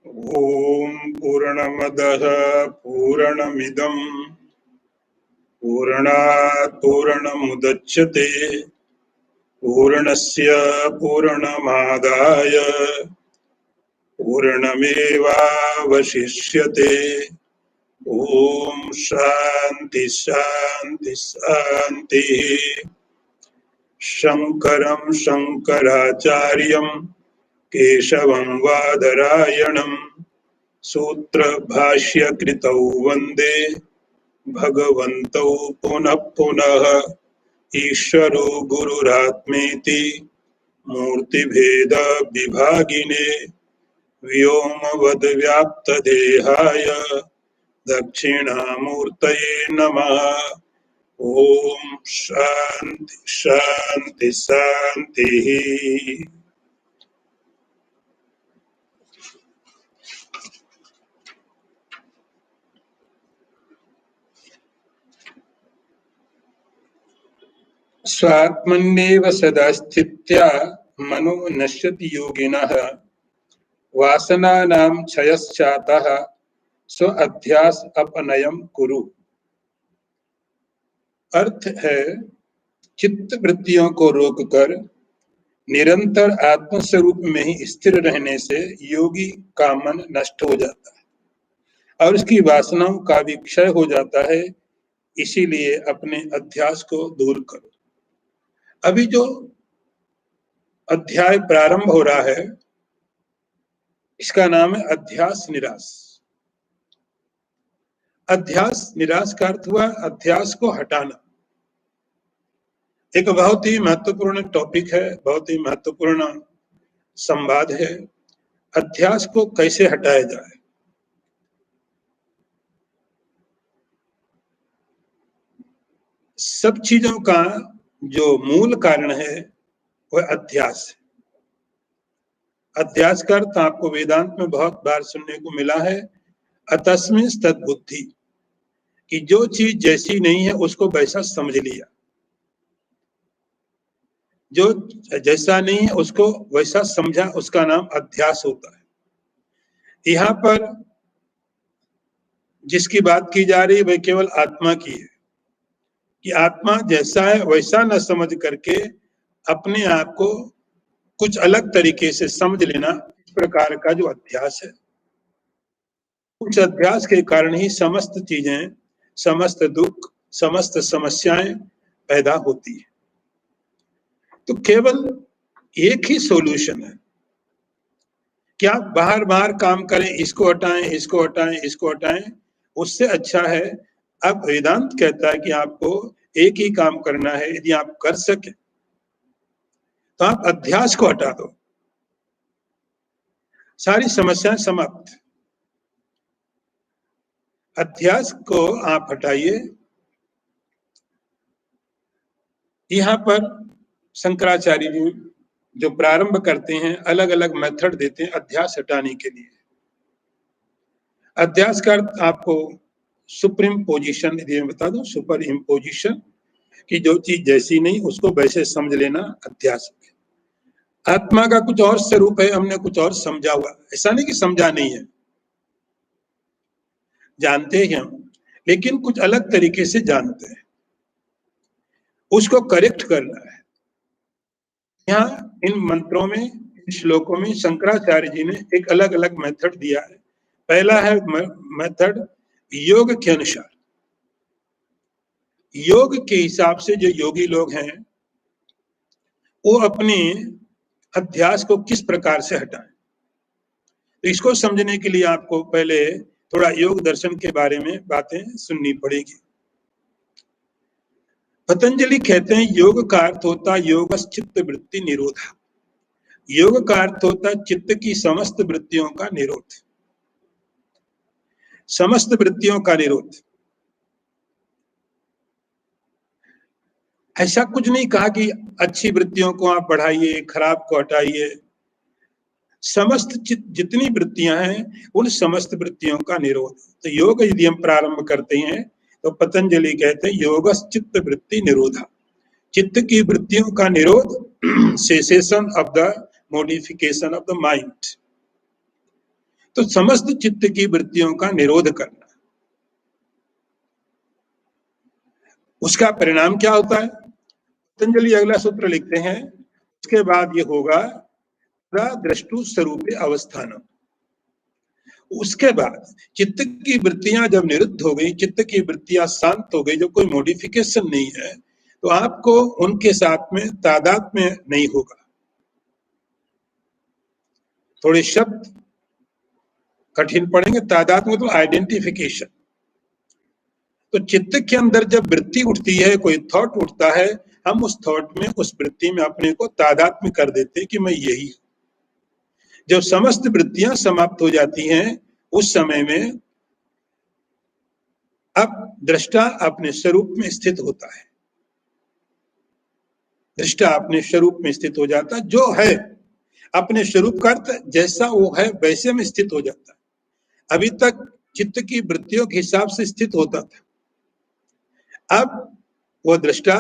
ओम पूर्णमदः पूर्णमिदं पूर्णात् पूर्णमुदच्यते पूर्णस्य पूर्णमादाय पूर्णमेवावशिष्यते। ओम शांति शांति शांति। शंकरं शंकराचार्यं केशवं वादरायणं सूत्रभाष्यकृतौ वन्दे भगवन्तौ पुनः पुनः। ईश्वरो गुरुरात्मेति मूर्तिभेद विभागिने व्योमवद्व्याप्तदेहाय दक्षिणामूर्तये नमः। ओम शांति शांति शांति। स्वात्मन्येव सदा स्थित्या मनो नश्यति योगिनः वासनानां क्षयश्चातः स्व अध्यास अपनयम कुरु। अर्थ है, चित्त वृत्तियों को रोककर निरंतर आत्म स्वरूप में ही स्थिर रहने से योगी का मन नष्ट हो जाता है और उसकी वासनाओं का भी क्षय हो जाता है। इसीलिए अपने अध्यास को दूर करो। अभी जो अध्याय प्रारंभ हो रहा है इसका नाम है अध्यास निराश। अध्यास निराश का अर्थ हुआ अध्यास को हटाना। एक बहुत ही महत्वपूर्ण टॉपिक है, बहुत ही महत्वपूर्ण संवाद है। अध्यास को कैसे हटाया जाए। सब चीजों का जो मूल कारण है वह अध्यास है। अध्यास का अर्थ आपको वेदांत में बहुत बार सुनने को मिला है, अतस्मिन् तद्बुद्धि, कि जो चीज जैसी नहीं है उसको वैसा समझ लिया, जो जैसा नहीं है उसको वैसा समझा, उसका नाम अध्यास होता है। यहाँ पर जिसकी बात की जा रही है वह केवल आत्मा की है कि आत्मा जैसा है वैसा न समझ करके अपने आप को कुछ अलग तरीके से समझ लेना, इस प्रकार का जो अध्यास है। उस अध्यास के कारण ही समस्त चीजें, समस्त दुख, समस्त समस्याएं पैदा होती है। तो केवल एक ही सॉल्यूशन है कि आप बाहर बाहर काम करें, इसको हटाएं, इसको हटाएं, इसको हटाएं। उससे अच्छा है, अब वेदांत कहता है कि आपको एक ही काम करना है। यदि आप कर सके तो आप अध्यास को हटा दो, सारी समस्याएं समाप्त। अध्यास को आप हटाइए। यहाँ पर शंकराचार्य जी जो प्रारंभ करते हैं, अलग अलग मेथड देते हैं अध्यास हटाने के लिए। अध्यास का अर्थ आपको सुप्रीम पोजीशन, यदि मैं बता दूं, सुपर इम्पोजिशन, कि जो चीज जैसी नहीं उसको वैसे समझ लेना अध्यास है। आत्मा का कुछ और स्वरूप है, हमने कुछ और समझा हुआ। ऐसा नहीं कि समझा नहीं है, जानते हैं हम, लेकिन कुछ अलग तरीके से जानते हैं। उसको करेक्ट करना है। यहाँ इन मंत्रों में, इन श्लोकों में शंकराचार्य जी ने एक अलग अलग मेथड दिया है। पहला है मेथड योग के अनुसार। योग के हिसाब से जो योगी लोग हैं वो अपने अध्यास को किस प्रकार से हटाएं। तो इसको समझने के लिए आपको पहले थोड़ा योग दर्शन के बारे में बातें सुननी पड़ेगी। पतंजलि कहते हैं योग का अर्थ होता योग चित्त वृत्ति निरोधा। योग का अर्थ होता चित्त की समस्त वृत्तियों का निरोध, समस्त वृत्तियों का निरोध। ऐसा कुछ नहीं कहा कि अच्छी वृत्तियों को आप बढ़ाइए, खराब को हटाइए। समस्त जितनी वृत्तियां हैं उन समस्त वृत्तियों का निरोध। तो योग यदि हम प्रारंभ करते हैं तो पतंजलि कहते हैं योग चित्त वृत्ति निरोधा। चित्त की वृत्तियों का निरोध, cessation of the modification of the mind. तो समस्त चित्त की वृत्तियों का निरोध करना, उसका परिणाम क्या होता है? पतंजलि अगला सूत्र लिखते हैं, उसके बाद ये होगा द्रष्टु स्वरूपे अवस्थानम। उसके बाद चित्त की वृत्तियां जब निरुद्ध हो गई, चित्त की वृत्तियां शांत हो गई, जो कोई मॉडिफिकेशन नहीं है, तो आपको उनके साथ में तादात्म्य नहीं होगा। थोड़े शब्द कठिन पड़ेंगे। तादात्म्य तो आइडेंटिफिकेशन। तो चित्त के अंदर जब वृत्ति उठती है, कोई थॉट उठता है, हम उस थॉट में, उस वृत्ति में अपने को तादात्म्य कर देते हैं कि मैं यही हूं। जब समस्त वृत्तियां समाप्त हो जाती हैं, उस समय में अब दृष्टा अपने स्वरूप में स्थित होता है। दृष्टा अपने स्वरूप में स्थित हो जाता है, जो है अपने स्वरूप का अर्थ जैसा वो है वैसे में स्थित हो जाता है। अभी तक चित्त की वृत्तियों के हिसाब से स्थित होता था। अब वह दृष्टा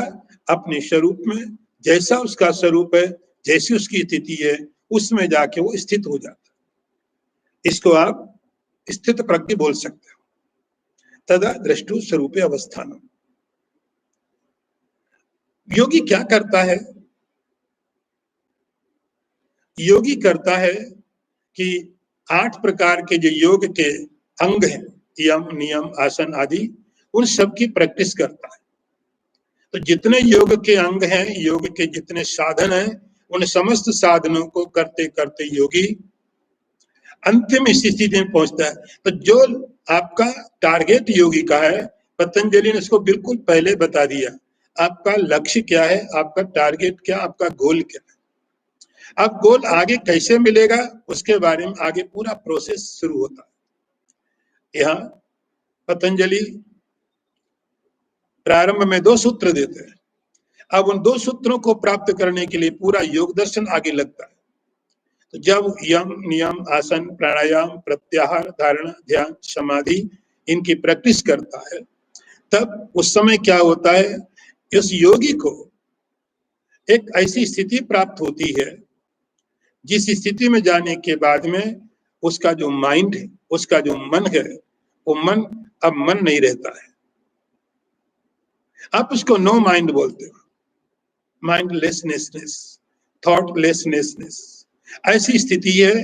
अपने स्वरूप में, जैसा उसका स्वरूप है, जैसी उसकी स्थिति है, उसमें जाके वो स्थित हो जाता है। इसको आप स्थित प्रज्ञ बोल सकते हो। तदा दृष्टु स्वरूपे अवस्थानम। योगी क्या करता है? योगी करता है कि 8 प्रकार के जो योग के अंग हैं, यम, नियम, आसन आदि, उन सब की प्रैक्टिस करता है। तो जितने योग के अंग हैं, योग के जितने साधन हैं, उन समस्त साधनों को करते करते योगी अंतिम स्थिति में पहुंचता है। तो जो आपका टारगेट योगी का है, पतंजलि ने उसको बिल्कुल पहले बता दिया। आपका लक्ष्य क्या है, आपका टारगेट क्या, आपका गोल क्या है। अब गोल आगे कैसे मिलेगा, उसके बारे में आगे पूरा प्रोसेस शुरू होता है। यहाँ पतंजलि प्रारंभ में 2 सूत्र देते हैं। अब उन 2 सूत्रों को प्राप्त करने के लिए पूरा योग दर्शन आगे लगता है। तो जब यम, नियम, आसन, प्राणायाम, प्रत्याहार, धारणा, ध्यान, समाधि इनकी प्रैक्टिस करता है, तब उस समय क्या होता है, इस योगी को एक ऐसी स्थिति प्राप्त होती है जिस स्थिति में जाने के बाद में उसका जो माइंड है, उसका जो मन है, वो मन अब मन नहीं रहता है। आप उसको नो माइंड बोलते हो, माइंडलेसनेस, थॉटलेसनेस। ऐसी स्थिति है,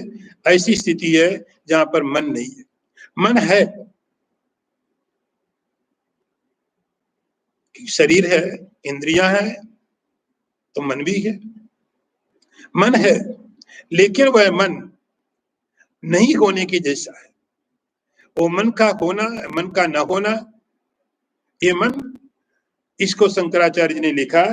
ऐसी स्थिति है जहां पर मन नहीं है। मन है, शरीर है, इंद्रियां है, तो मन भी है। मन है, लेकिन वह मन नहीं होने की जैसा है। वो मन का होना, मन का न होना, ये मन, इसको शंकराचार्य ने लिखा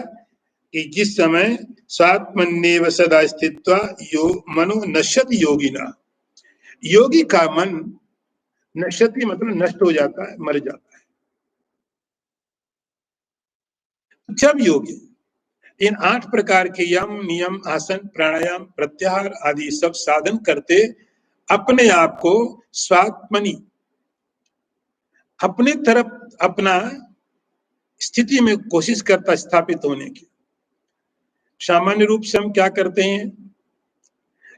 कि जिस समय स्वात्मन्येव सदा स्थित्वा यो मनो नश्यति योगिना। योगी का मन नश्यति मतलब नष्ट हो जाता है, मर जाता है। जब योगी इन 8 प्रकार के यम, नियम, आसन, प्राणायाम, प्रत्याहार आदि सब साधन करते अपने आप को स्वात्मनि, अपने तरफ अपना स्थिति में कोशिश करता स्थापित होने की। सामान्य रूप से हम क्या करते हैं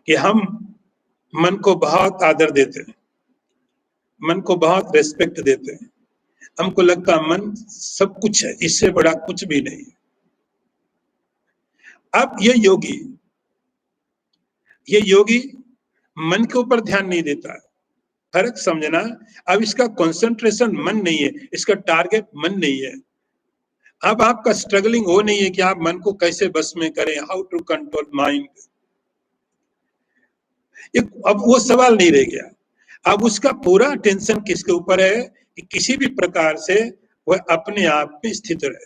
कि हम मन को बहुत आदर देते हैं, मन को बहुत रेस्पेक्ट देते हैं। हमको लगता है मन सब कुछ है, इससे बड़ा कुछ भी नहीं। अब ये योगी मन के ऊपर ध्यान नहीं देता है। फर्क समझना, अब इसका कंसंट्रेशन मन नहीं है, इसका टारगेट मन नहीं है। अब आपका स्ट्रगलिंग वो नहीं है कि आप मन को कैसे बस में करें, हाउ टू कंट्रोल माइंड। अब वो सवाल नहीं रह गया। अब उसका पूरा टेंशन किसके ऊपर है कि किसी भी प्रकार से वह अपने आप में स्थित रहे।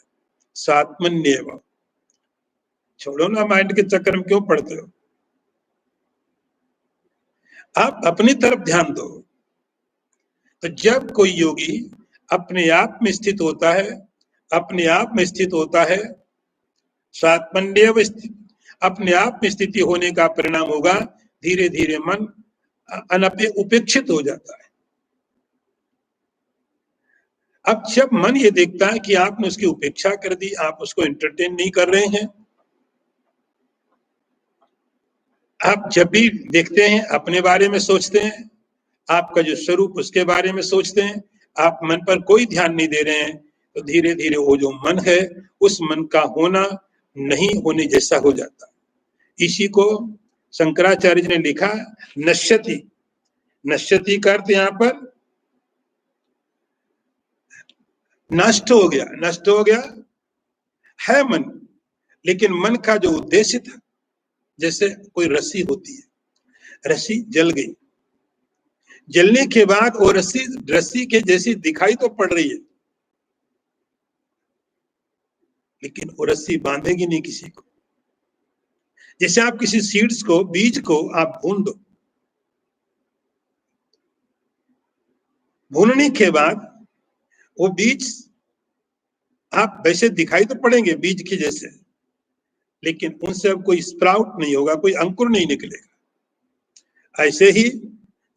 स्वात्मन्येव। छोड़ो ना, माइंड के चक्कर में क्यों पड़ते हो। आप अपनी तरफ ध्यान दो। तो जब कोई योगी अपने आप में स्थित होता है, अपने आप में स्थित होता है, स्वात्मन्येव स्थित, अपने आप में स्थिति होने का परिणाम होगा धीरे धीरे मन उपेक्षित हो जाता है। अब जब मन ये देखता है कि आपने उसकी उपेक्षा कर दी, आप उसको एंटरटेन नहीं कर रहे हैं, आप जब भी देखते हैं अपने बारे में सोचते हैं, आपका जो स्वरूप उसके बारे में सोचते हैं, आप मन पर कोई ध्यान नहीं दे रहे हैं, तो धीरे धीरे वो जो मन है उस मन का होना नहीं होने जैसा हो जाता। इसी को शंकराचार्य जी ने लिखा नश्यति। नश्यति का अर्थ यहाँ पर नष्ट हो गया। नष्ट हो गया है मन, लेकिन मन का जो उद्देश्य था, जैसे कोई रस्सी होती है, रस्सी जल गई, जलने के बाद वो रस्सी रस्सी के जैसी दिखाई तो पड़ रही है, लेकिन वो रस्सी बांधेगी नहीं किसी को। जैसे आप किसी सीड्स को, बीज को आप भून दो, भूनने के बाद वो बीज आप वैसे दिखाई तो पड़ेंगे बीज के जैसे, लेकिन उनसे अब कोई स्प्राउट नहीं होगा, कोई अंकुर नहीं निकलेगा। ऐसे ही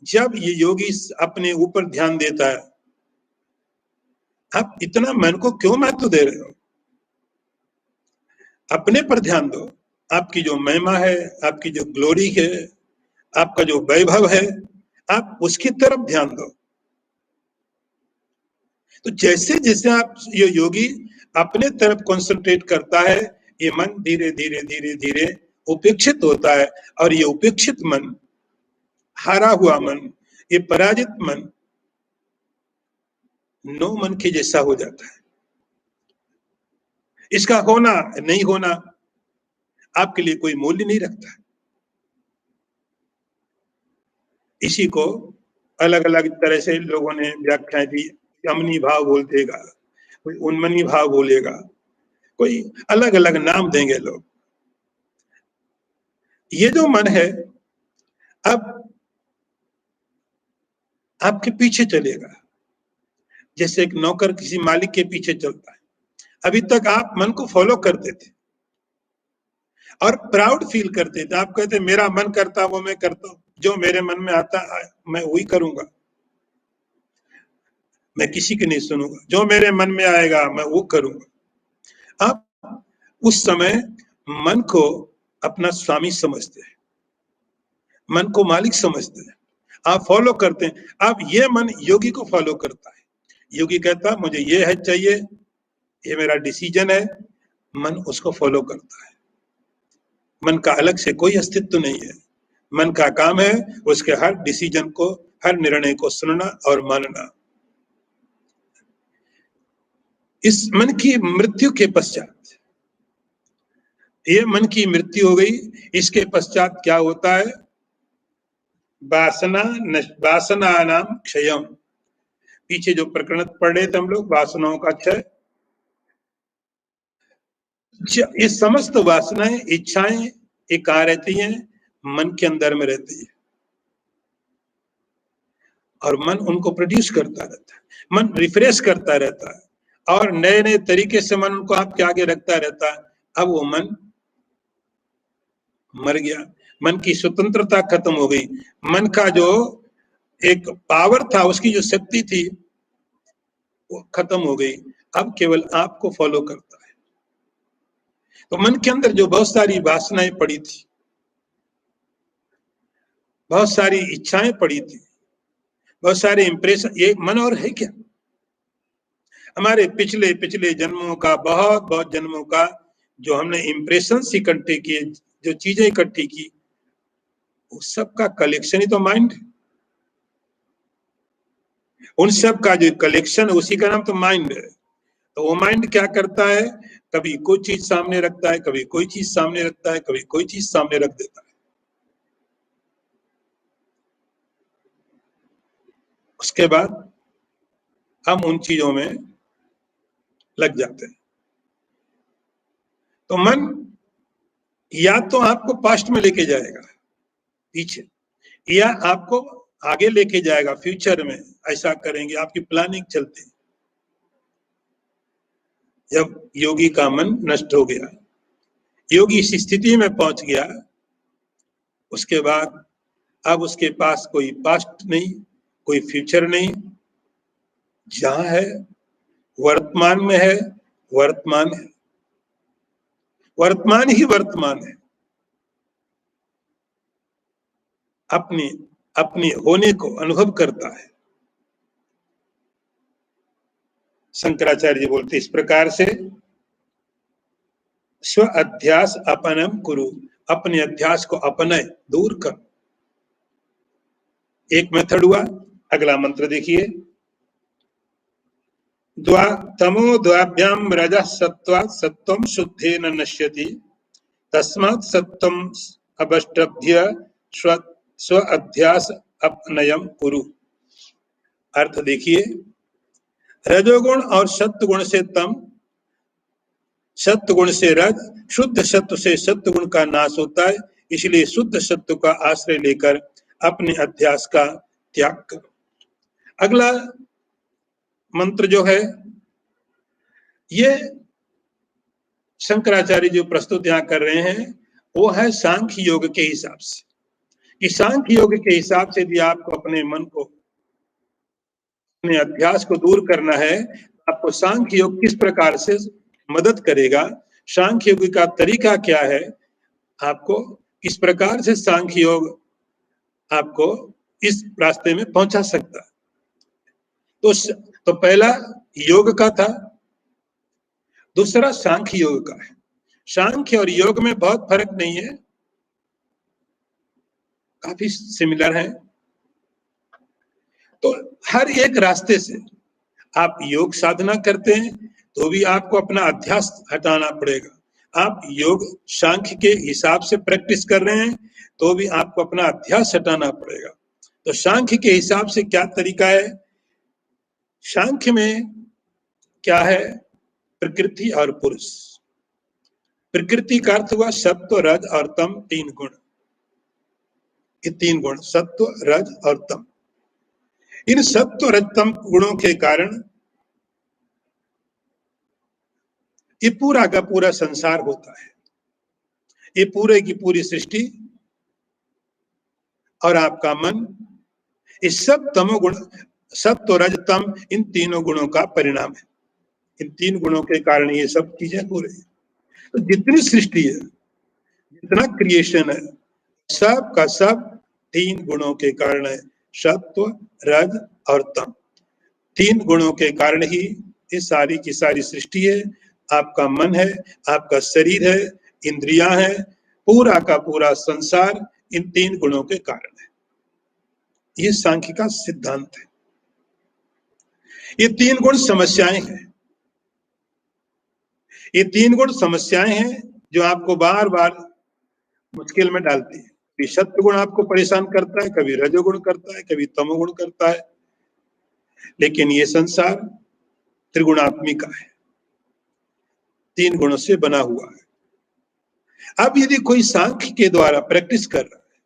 जब ये योगी अपने ऊपर ध्यान देता है, आप इतना मन को क्यों महत्व दे रहे हो? अपने पर ध्यान दो। आपकी जो महिमा है, आपकी जो ग्लोरी है, आपका जो वैभव है, आप उसकी तरफ ध्यान दो। तो जैसे जैसे आप ये योगी अपने तरफ कंसंट्रेट करता है, ये मन धीरे धीरे धीरे धीरे उपेक्षित होता है, और ये उपेक्षित मन, हारा हुआ मन, ये पराजित मन नो मन के जैसा हो जाता है। इसका होना नहीं होना आपके लिए कोई मूल्य नहीं रखता। इसी को अलग अलग तरह से लोगों ने व्याख्या दी। अमनी भाव बोल देगा, कोई उन्मनी भाव बोलेगा, कोई अलग अलग नाम देंगे लोग। ये जो मन है अब आपके पीछे चलेगा, जैसे एक नौकर किसी मालिक के पीछे चलता है। अभी तक आप मन को फॉलो करते थे और प्राउड फील करते थे। आप कहते मेरा मन करता वो मैं करता हूं, जो मेरे मन में आता मैं वही करूंगा, मैं किसी की नहीं सुनूंगा, जो मेरे मन में आएगा मैं वो करूंगा। आप उस समय मन को अपना स्वामी समझते हैं, मन को मालिक समझते हैं, आप फॉलो करते हैं। अब ये मन योगी को फॉलो करता है। योगी कहता मुझे ये है चाहिए, ये मेरा डिसीजन है, मन उसको फॉलो करता है। मन का अलग से कोई अस्तित्व नहीं है। मन का काम है उसके हर डिसीजन को, हर निर्णय को सुनना और मानना। इस मन की मृत्यु के पश्चात, ये मन की मृत्यु हो गई, इसके पश्चात क्या होता है? वासना नाम क्षयम। पीछे जो प्रकरण पढ़ रहे थे हम लोग, वासनाओं का क्षय। ये समस्त वासनाएं, इच्छाएं, ये कहाँ रहती हैं? मन के अंदर में रहती है, और मन उनको प्रोड्यूस करता रहता है, मन रिफ्रेश करता रहता है, और नए नए तरीके से मन उनको आपके आगे रखता रहता है। अब वो मन मर गया, मन की स्वतंत्रता खत्म हो गई, मन का जो एक पावर था, उसकी जो शक्ति थी वो खत्म हो गई। अब केवल आपको फॉलो करता है। तो मन के अंदर जो बहुत सारी वासनाएं पड़ी थी, बहुत सारी इच्छाएं पड़ी थी, बहुत सारे इंप्रेशन, ये मन और है क्या? हमारे पिछले पिछले जन्मों का, बहुत बहुत जन्मों का जो हमने इंप्रेशन इकट्ठे किए, जो चीजें इकट्ठी की, उस सब का कलेक्शन ही तो माइंड है। उन सब का जो कलेक्शन, उसी का नाम तो माइंड है। तो वो माइंड क्या करता है? कभी कोई चीज सामने रखता है, कभी कोई चीज सामने रखता है, कभी कोई चीज सामने रख देता है। उसके बाद हम उन चीजों में लग जाते हैं। तो मन या तो आपको पास्ट में लेके जाएगा, पीछे, या आपको आगे लेके जाएगा, फ्यूचर में ऐसा करेंगे, आपकी प्लानिंग चलती। जब योगी का मन नष्ट हो गया, योगी इस स्थिति में पहुंच गया, उसके बाद अब उसके पास कोई पास्ट नहीं, कोई फ्यूचर नहीं, जहां है वर्तमान में है, वर्तमान है, वर्तमान ही वर्तमान है। अपनी अपने होने को अनुभव करता है। शंकराचार्य जी बोलते इस प्रकार से स्व अध्यास अपनम कुरु, अपने अध्यास को अपने दूर कर। एक मेथड हुआ। अगला मंत्र देखिए, द्वा तमो द्वाभ्याम रजः सत्त्वात् सत्त्वं शुद्धेन नश्यति तस्मात् सत्त्वं अवष्टभ्य स्व अध्यास अपनयम कुरु। अर्थ देखिए, रजोगुण और सत्व गुण से तम, सत्व गुण से रज, शुद्ध सत्व से सत्व गुण का नाश होता है। इसलिए शुद्ध सत्व का आश्रय लेकर अपने अध्यास का त्याग करो। अगला मंत्र जो है, ये शंकराचार्य जो प्रस्तुत यहाँ कर रहे हैं वो है सांख्य योग के हिसाब से, कि सांख्य योग के हिसाब से यदि आपको अपने मन को, अपने अभ्यास को दूर करना है, आपको सांख्य योग किस प्रकार से मदद करेगा, सांख्य योग का तरीका क्या है, आपको किस प्रकार से सांख्य योग आपको इस रास्ते में पहुंचा सकता है। तो पहला योग का था, दूसरा सांख्य योग का है। सांख्य और योग में बहुत फर्क नहीं है, काफी सिमिलर है। तो हर एक रास्ते से आप योग साधना करते हैं तो भी आपको अपना अध्यास हटाना पड़ेगा। आप योग सांख्य के हिसाब से प्रैक्टिस कर रहे हैं तो भी आपको अपना अध्यास हटाना पड़ेगा। तो सांख्य के हिसाब से क्या तरीका है? सांख्य में क्या है? प्रकृति और पुरुष। प्रकृति का अर्थ हुआ सत्व, रज और तम, तीन गुण। ये तीन गुण सत्व, रज और तम, इन सत्व रज तम गुणों के कारण ये पूरा का पूरा संसार होता है। ये पूरे की पूरी सृष्टि और आपका मन, इस सब तमोगुण, सत्व रज तम, इन तीनों गुणों का परिणाम है। इन तीन गुणों के कारण ये सब चीजें हो रही है। तो जितनी सृष्टि है, जितना क्रिएशन है, सब का सब तीन गुणों के कारण है, सत्व, रज और तम। तीन गुणों के कारण ही ये सारी की सारी सृष्टि है। आपका मन है, आपका शरीर है, इंद्रियां हैं, पूरा का पूरा संसार इन तीन गुणों के कारण है। ये सांख्य का सिद्धांत है। ये तीन गुण समस्याएं हैं। ये तीन गुण समस्याएं हैं जो आपको बार बार मुश्किल में डालती है। कभी सत्व गुण आपको परेशान करता है, कभी रजोगुण करता है, कभी तमोगुण करता है। लेकिन ये संसार त्रिगुणात्मिका है, तीन गुणों से बना हुआ है। अब यदि कोई सांख्य के द्वारा प्रैक्टिस कर रहा है,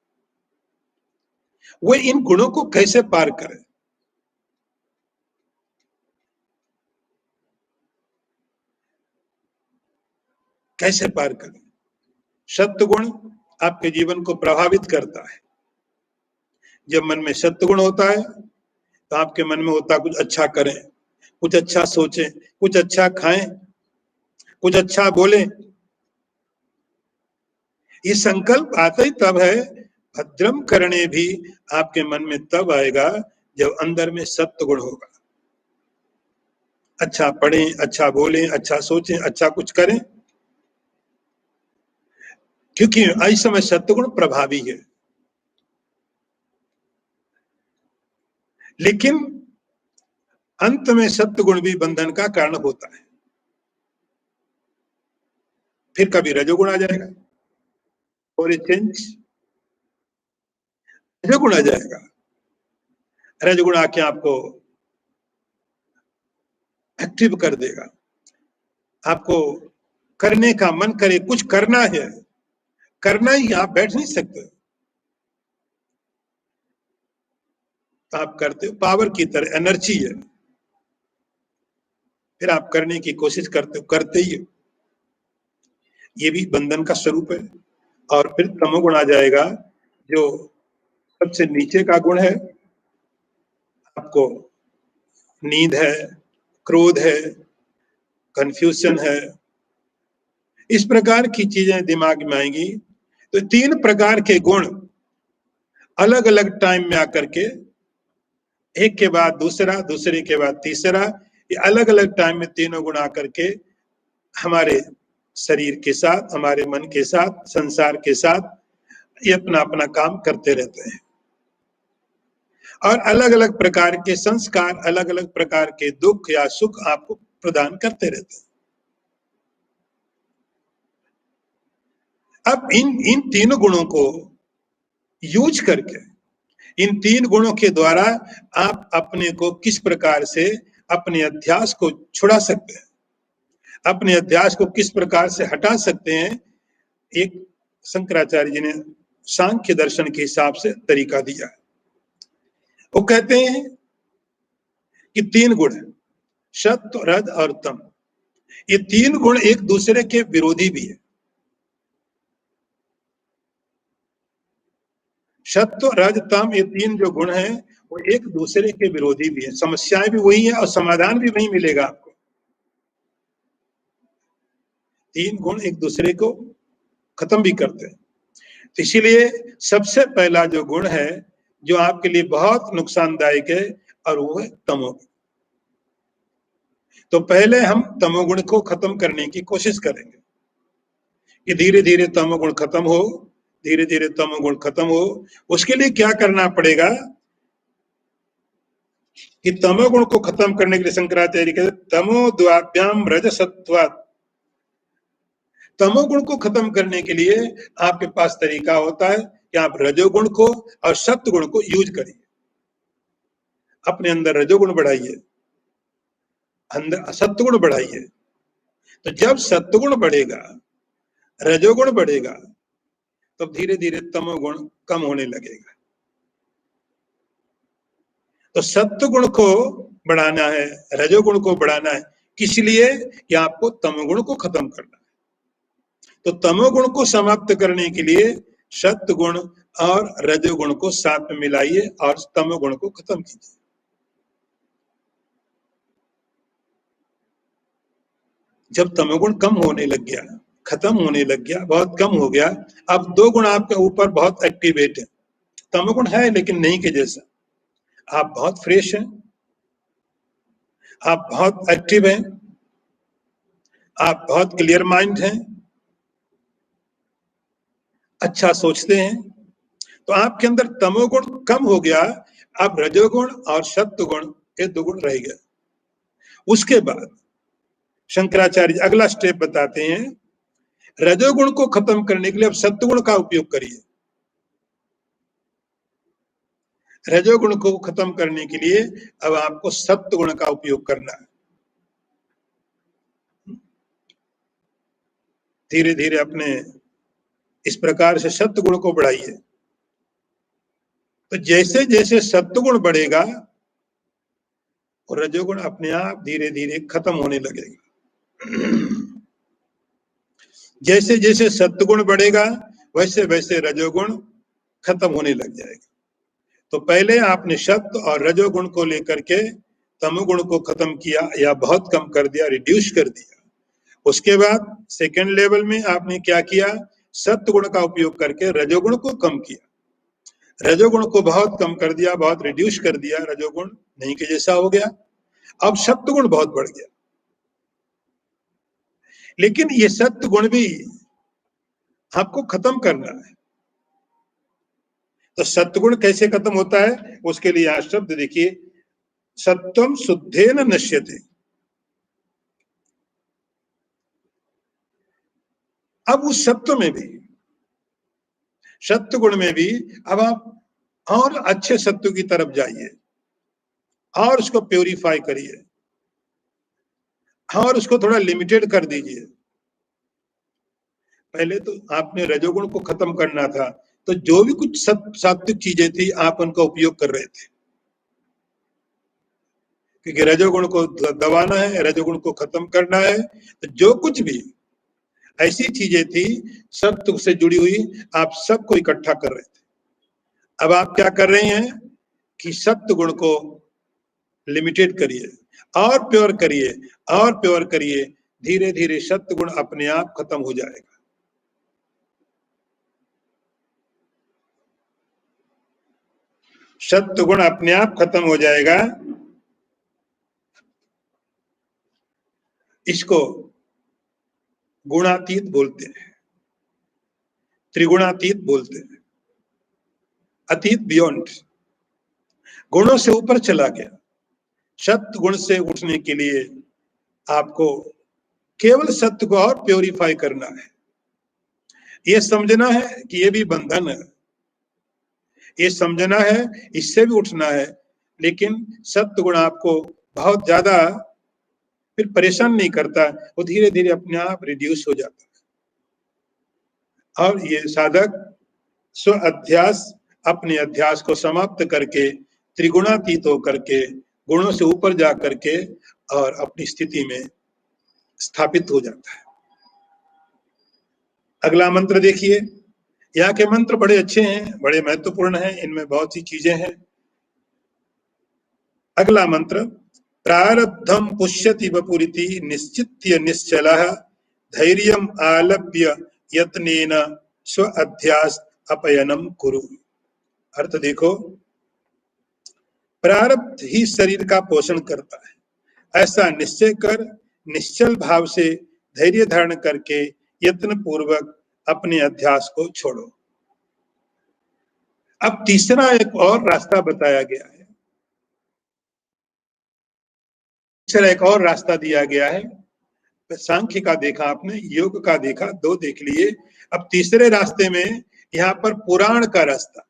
वो इन गुणों को कैसे पार करे? कैसे पार करे? सत्व गुण आपके जीवन को प्रभावित करता है। जब मन में सत्व गुण होता है तो आपके मन में होता है कुछ अच्छा करें, कुछ अच्छा सोचें, कुछ अच्छा खाएं, कुछ अच्छा बोलें। ये संकल्प आता ही तब है, भद्रम करणे भी आपके मन में तब आएगा जब अंदर में सत्व गुण होगा। अच्छा पढ़ें, अच्छा बोलें, अच्छा सोचें, अच्छा कुछ करें, क्योंकि इस समय सत्वगुण प्रभावी है। लेकिन अंत में सत्वगुण भी बंधन का कारण होता है। फिर कभी रजोगुण आ जाएगा और ये चेंज, रजोगुण आ जाएगा। रजोगुण आके आपको एक्टिव कर देगा, आपको करने का मन करे, कुछ करना है, करना ही, आप बैठ नहीं सकते, आप करते हो, पावर की तरह एनर्जी है, फिर आप करने की कोशिश करते हो, करते ही हो। ये भी बंधन का स्वरूप है। और फिर तमोगुण आ जाएगा जो सबसे नीचे का गुण है। आपको नींद है, क्रोध है, कंफ्यूजन है, इस प्रकार की चीजें दिमाग में आएंगी। तो तीन प्रकार के गुण अलग अलग टाइम में आकर के एक के बाद दूसरा, दूसरे के बाद तीसरा, ये अलग अलग टाइम में तीनों गुण आकर के हमारे शरीर के साथ, हमारे मन के साथ, संसार के साथ ये अपना अपना काम करते रहते हैं और अलग अलग प्रकार के संस्कार, अलग अलग प्रकार के दुख या सुख आपको प्रदान करते रहते हैं। अब इन तीनों गुणों को यूज करके, इन तीन गुणों के द्वारा आप अपने को किस प्रकार से अपने अध्यास को छुड़ा सकते हैं, अपने अध्यास को किस प्रकार से हटा सकते हैं, एक शंकराचार्य जी ने सांख्य दर्शन के हिसाब से तरीका दिया है। वो कहते हैं कि तीन गुण है, सत्व, रज और तम। ये तीन गुण एक दूसरे के विरोधी भी है। सत्व, रज, तम, ये तीन जो गुण हैं वो एक दूसरे के विरोधी भी है। समस्याएं भी वही है और समाधान भी वही मिलेगा आपको। तीन गुण एक दूसरे को खत्म भी करते हैं। तो इसीलिए सबसे पहला जो गुण है जो आपके लिए बहुत नुकसानदायक है और वो है तमोगुण। तो पहले हम तमोगुण को खत्म करने की कोशिश करेंगे कि धीरे धीरे तमोगुण खत्म हो, धीरे धीरे तमोगुण खत्म हो। उसके लिए क्या करना पड़ेगा कि तमोगुण को खत्म करने के लिए शंकराचार्य कहते तमो द्वाभ्याम रजसत्वात्। तमोगुण को खत्म करने के लिए आपके पास तरीका होता है कि आप रजोगुण को और सत्वगुण को यूज करिए। अपने अंदर रजोगुण बढ़ाइए, अंदर सत्वगुण बढ़ाइए। तो जब सत्वगुण बढ़ेगा, रजोगुण बढ़ेगा, तब धीरे धीरे तमोगुण कम होने लगेगा। तो सत्वगुण को बढ़ाना है, रजोगुण को बढ़ाना है, किस लिए कि आपको तमोगुण को खत्म करना है। तो तमोगुण को समाप्त करने के लिए सत्वगुण और रजोगुण को साथ में मिलाइए और तमोगुण को खत्म कीजिए। जब तमोगुण कम होने लग गया, खत्म होने लग गया, बहुत कम हो गया, अब दो गुण आपके ऊपर बहुत एक्टिवेट है। तमोगुण है लेकिन नहीं के जैसा। आप बहुत फ्रेश हैं, आप बहुत एक्टिव हैं, आप बहुत क्लियर माइंड हैं, अच्छा सोचते हैं। तो आपके अंदर तमोगुण कम हो गया, अब रजोगुण और सत्वगुण ये दो गुण रह गए। उसके बाद शंकराचार्य अगला स्टेप बताते हैं, रजोगुण को खत्म करने के लिए अब सत्वगुण का उपयोग करिए। रजोगुण को खत्म करने के लिए अब आपको सत्वगुण का उपयोग करना है। धीरे धीरे अपने इस प्रकार से सत्वगुण को बढ़ाइए। तो जैसे जैसे सत्वगुण बढ़ेगा और रजोगुण अपने आप धीरे धीरे खत्म होने लगेगा। जैसे जैसे सत्वगुण बढ़ेगा वैसे वैसे रजोगुण खत्म होने लग जाएगा। तो पहले आपने सत्व और रजोगुण को लेकर के तमोगुण को खत्म किया या बहुत कम कर दिया, रिड्यूस कर दिया। उसके बाद सेकेंड लेवल में आपने क्या किया, सत्वगुण का उपयोग करके रजोगुण को कम किया। रजोगुण को बहुत कम कर दिया, बहुत रिड्यूस कर दिया, रजोगुण नहीं के जैसा हो गया। अब सत्वगुण बहुत बढ़ गया। लेकिन ये सत्वगुण भी आपको खत्म करना है। तो सत्वगुण कैसे खत्म होता है, उसके लिए यहां शब्द देखिए, सत्वम शुद्धेन नश्यते। अब उस सत्व में भी, सत्व गुण में भी अब आप और अच्छे सत्व की तरफ जाइए और उसको प्यूरिफाई करिए और उसको थोड़ा लिमिटेड कर दीजिए। पहले तो आपने रजोगुण को खत्म करना था, तो जो भी कुछ सात्विक चीजें थी आप उनका उपयोग कर रहे थे, क्योंकि रजोगुण को दबाना है, रजोगुण को खत्म करना है। तो जो कुछ भी ऐसी चीजें थी सत्व से जुड़ी हुई, आप सबको इकट्ठा कर रहे थे। अब आप क्या कर रहे हैं कि सत्व गुण को लिमिटेड करिए और प्योर करिए और प्योर करिए। धीरे धीरे सत्व गुण अपने आप खत्म हो जाएगा। सत्व गुण अपने आप खत्म हो जाएगा। इसको गुणातीत बोलते हैं, त्रिगुणातीत बोलते हैं, अतीत, बियॉन्ड, गुणों से ऊपर चला गया। सत्य गुण से उठने के लिए आपको केवल सत्य को और प्योरीफाई करना है। ये समझना है कि ये भी बंधन है, ये समझना है इससे भी उठना है, लेकिन सत्य गुण आपको बहुत ज्यादा फिर परेशान नहीं करता, वो धीरे धीरे अपने आप रिड्यूस हो जाता है। और ये साधक स्व अध्यास, अपने अध्यास को समाप्त करके त्रिगुणातीत होकर के गुणों से ऊपर जा करके और अपनी स्थिति में स्थापित हो जाता है। अगला मंत्र देखिए। यहाँ के मंत्र बड़े अच्छे हैं, बड़े महत्वपूर्ण हैं, इनमें बहुत सी चीजें हैं। अगला मंत्र, प्रारब्धम पुष्यति वपुरिति निश्चित्य निश्चलः धैर्यम आलभ्य यत्नेन स्व अध्यास अपयनम कुरु। अर्थ देखो, प्रारब्ध ही शरीर का पोषण करता है, ऐसा निश्चय कर निश्चल भाव से धैर्य धारण करके यत्न पूर्वक अपने अध्यास को छोड़ो। अब तीसरा एक और रास्ता बताया गया है, तीसरा एक और रास्ता दिया गया है। सांख्य का देखा आपने, योग का देखा, दो देख लिए। अब तीसरे रास्ते में यहाँ पर पुराण का रास्ता।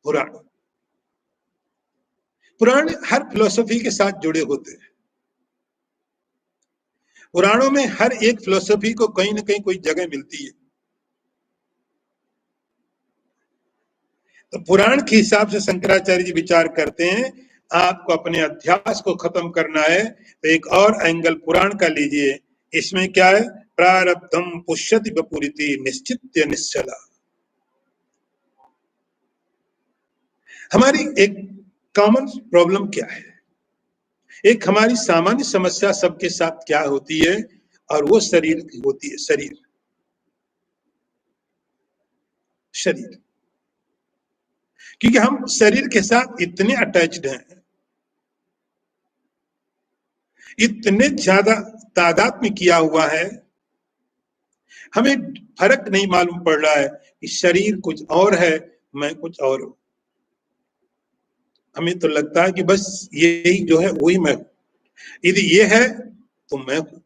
पुराण, पुराण हर फिलोसफी के साथ जुड़े होते हैं। पुराणों में हर एक फिलोसफी को कहीं ना कहीं कोई जगह मिलती है। तो पुराण के हिसाब से शंकराचार्य जी विचार करते हैं, आपको अपने अध्यास को खत्म करना है तो एक और एंगल पुराण का लीजिए। इसमें क्या है, प्रारब्धम पुष्यति वपुरिति निश्चित्य निश्चला। हमारी एक कॉमन प्रॉब्लम क्या है, एक हमारी सामान्य समस्या सबके साथ क्या होती है, और वो शरीर की होती है। शरीर, शरीर, क्योंकि हम शरीर के साथ इतने अटैच्ड हैं, इतने ज्यादा तादात्म्य किया हुआ है, हमें फर्क नहीं मालूम पड़ रहा है कि शरीर कुछ और है, मैं कुछ और हूं। हमें तो लगता है कि बस यही जो है वही मैं हूं, यदि ये है तो मैं हूं,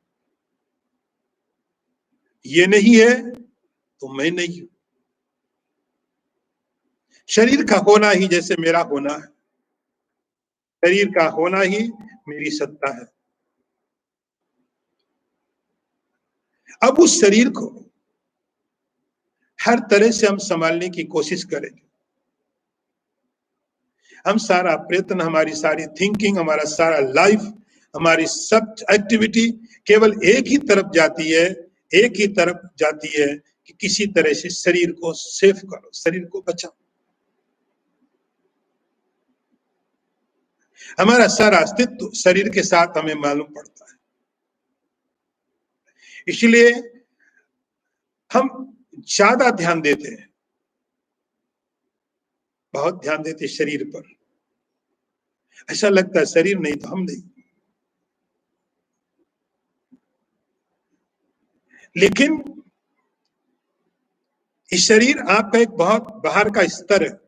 ये नहीं है तो मैं नहीं हूं। शरीर का होना ही जैसे मेरा होना है, शरीर का होना ही मेरी सत्ता है। अब उस शरीर को हर तरह से हम संभालने की कोशिश करेंगे। हम सारा प्रयत्न, हमारी सारी थिंकिंग, हमारा सारा लाइफ, हमारी सब एक्टिविटी केवल एक ही तरफ जाती है, एक ही तरफ जाती है कि किसी तरह से शरीर को सेफ करो, शरीर को बचाओ। हमारा सारा अस्तित्व शरीर के साथ हमें मालूम पड़ता है। इसलिए हम ज्यादा ध्यान देते हैं, बहुत ध्यान देते शरीर पर। ऐसा लगता है शरीर नहीं तो हम नहीं। लेकिन ये शरीर आपका एक बहुत बाहर का स्तर है,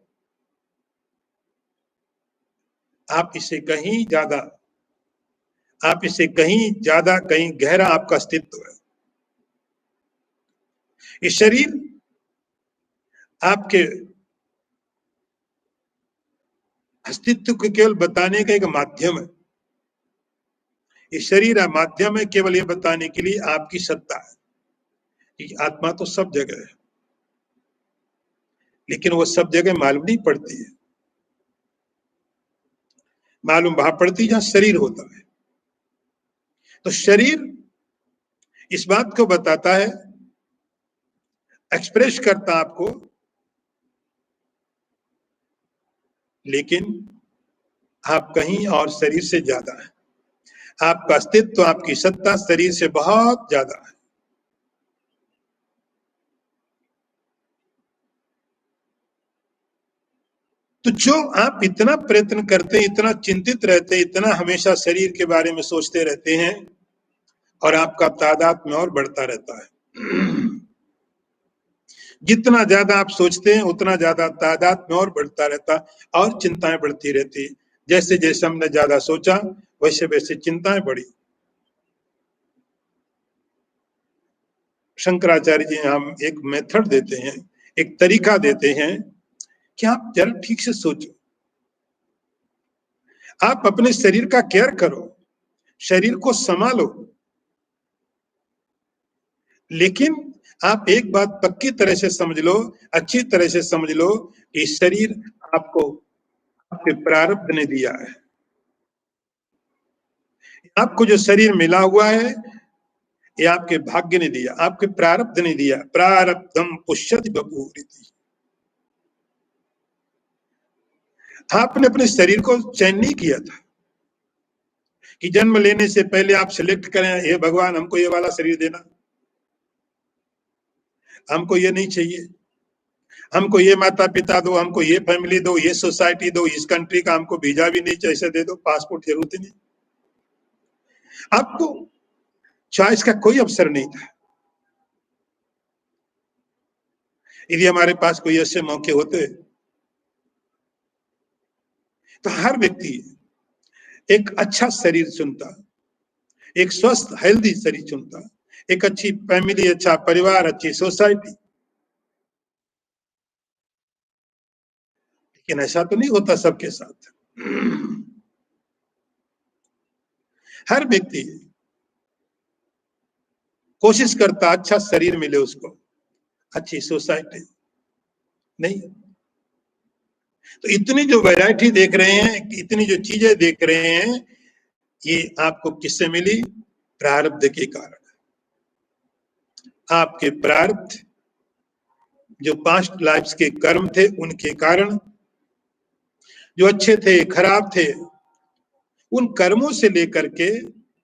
आप इसे कहीं ज्यादा, आप इसे कहीं ज्यादा, कहीं गहरा आपका अस्तित्व है। ये शरीर आपके अस्तित्व को केवल बताने का एक माध्यम है। ये शरीर माध्यम है केवल ये बताने के लिए आपकी सत्ता है कि आत्मा तो सब जगह है, लेकिन वो सब जगह मालूम नहीं पड़ती है। मालूम वहां पड़ती जहां शरीर होता है। तो शरीर इस बात को बताता है, एक्सप्रेस करता आपको, लेकिन आप कहीं और शरीर से ज्यादा है। आपका अस्तित्व, आपकी सत्ता शरीर से बहुत ज्यादा है। तो जो आप इतना प्रयत्न करते, इतना चिंतित रहते, इतना हमेशा शरीर के बारे में सोचते रहते हैं, और आपका तादाद में और बढ़ता रहता है। जितना ज्यादा आप सोचते हैं उतना ज्यादा तादाद में और बढ़ता रहता, और चिंताएं बढ़ती रहती। जैसे जैसे हमने ज्यादा सोचा वैसे वैसे चिंताएं बढ़ी। शंकराचार्य जी हम एक मेथड देते हैं, एक तरीका देते हैं कि आप जरा ठीक से सोचो, आप अपने शरीर का केयर करो, शरीर को संभालो, लेकिन आप एक बात पक्की तरह से समझ लो, अच्छी तरह से समझ लो कि शरीर आपको आपके प्रारब्ध ने दिया है। आपको जो शरीर मिला हुआ है ये आपके भाग्य ने दिया, आपके प्रारब्ध ने दिया। प्रारब्धम पुष्यति बभूरिति। आपने अपने शरीर को चयन नहीं किया था कि जन्म लेने से पहले आप सिलेक्ट करें, हे भगवान हमको ये वाला शरीर देना, हमको ये नहीं चाहिए, हमको ये माता पिता दो, हमको ये फैमिली दो, ये सोसाइटी दो, इस कंट्री का हमको वीजा भी नहीं चाहिए, दे दो, पासपोर्ट जरूरत ही नहीं। आपको चॉइस का कोई अवसर नहीं था। यदि हमारे पास कोई ऐसे मौके होते तो हर व्यक्ति एक अच्छा शरीर चुनता, एक स्वस्थ हेल्दी शरीर चुनता, एक अच्छी फैमिली, अच्छा परिवार, अच्छी सोसाइटी। लेकिन ऐसा तो नहीं होता सबके साथ। हर व्यक्ति कोशिश करता अच्छा शरीर मिले उसको, अच्छी सोसाइटी नहीं। तो इतनी जो वैरायटी देख रहे हैं, इतनी जो चीजें देख रहे हैं, ये आपको किससे मिली? प्रारब्ध के कारण। आपके प्रारब्ध जो पास्ट लाइफ्स के कर्म थे उनके कारण, जो अच्छे थे खराब थे, उन कर्मों से लेकर के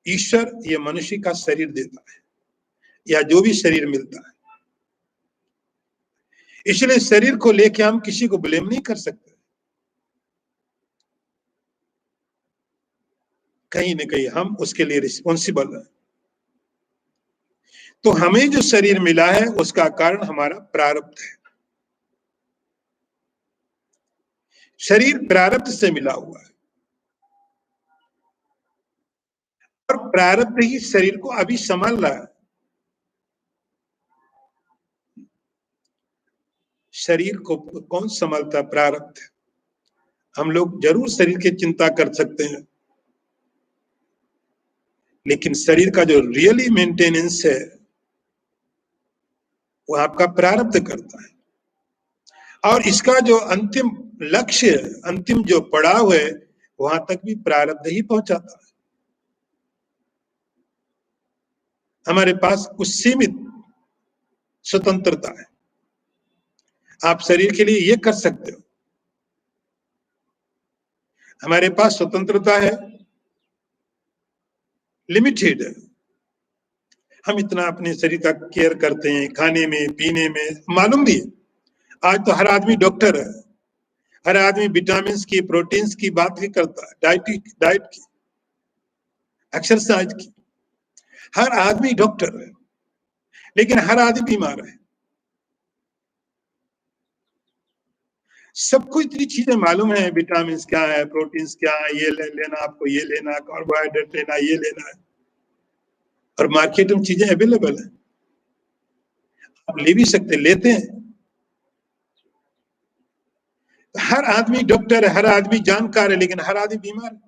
ईश्वर ये मनुष्य का शरीर देता है, या जो भी शरीर मिलता है। इसलिए शरीर को लेके हम किसी को ब्लेम नहीं कर सकते। कहीं न कहीं हम उसके लिए रिस्पॉन्सिबल है। तो हमें जो शरीर मिला है उसका कारण हमारा प्रारब्ध है। शरीर प्रारब्ध से मिला हुआ है, और प्रारब्ध ही शरीर को अभी संभाल रहा है। शरीर को कौन संभालता? प्रारब्ध। हम लोग जरूर शरीर की चिंता कर सकते हैं, लेकिन शरीर का जो रियली मेंटेनेंस है वो आपका प्रारब्ध करता है। और इसका जो अंतिम लक्ष्य, अंतिम जो पड़ाव है, वहां तक भी प्रारब्ध ही पहुंचाता है। हमारे पास कुछ सीमित स्वतंत्रता है। आप शरीर के लिए ये कर सकते हो, हमारे पास स्वतंत्रता है, लिमिटेड है। हम इतना अपने शरीर का केयर करते हैं, खाने में, पीने में। मालूम भी है, आज तो हर आदमी डॉक्टर है, हर आदमी विटामिन की, प्रोटीन्स की बात भी करता है, डाइट की, एक्सरसाइज की। हर आदमी डॉक्टर है, लेकिन हर आदमी बीमार है। सबको इतनी चीजें मालूम है, विटामिन क्या है, प्रोटीन्स क्या है, ये लेना, आपको ये लेना है, कार्बोहाइड्रेट लेना, ये लेना है, और मार्केट में चीजें अवेलेबल है, आप ले भी सकते, लेते हैं। हर आदमी डॉक्टर है, हर आदमी जानकार है, लेकिन हर आदमी बीमार है।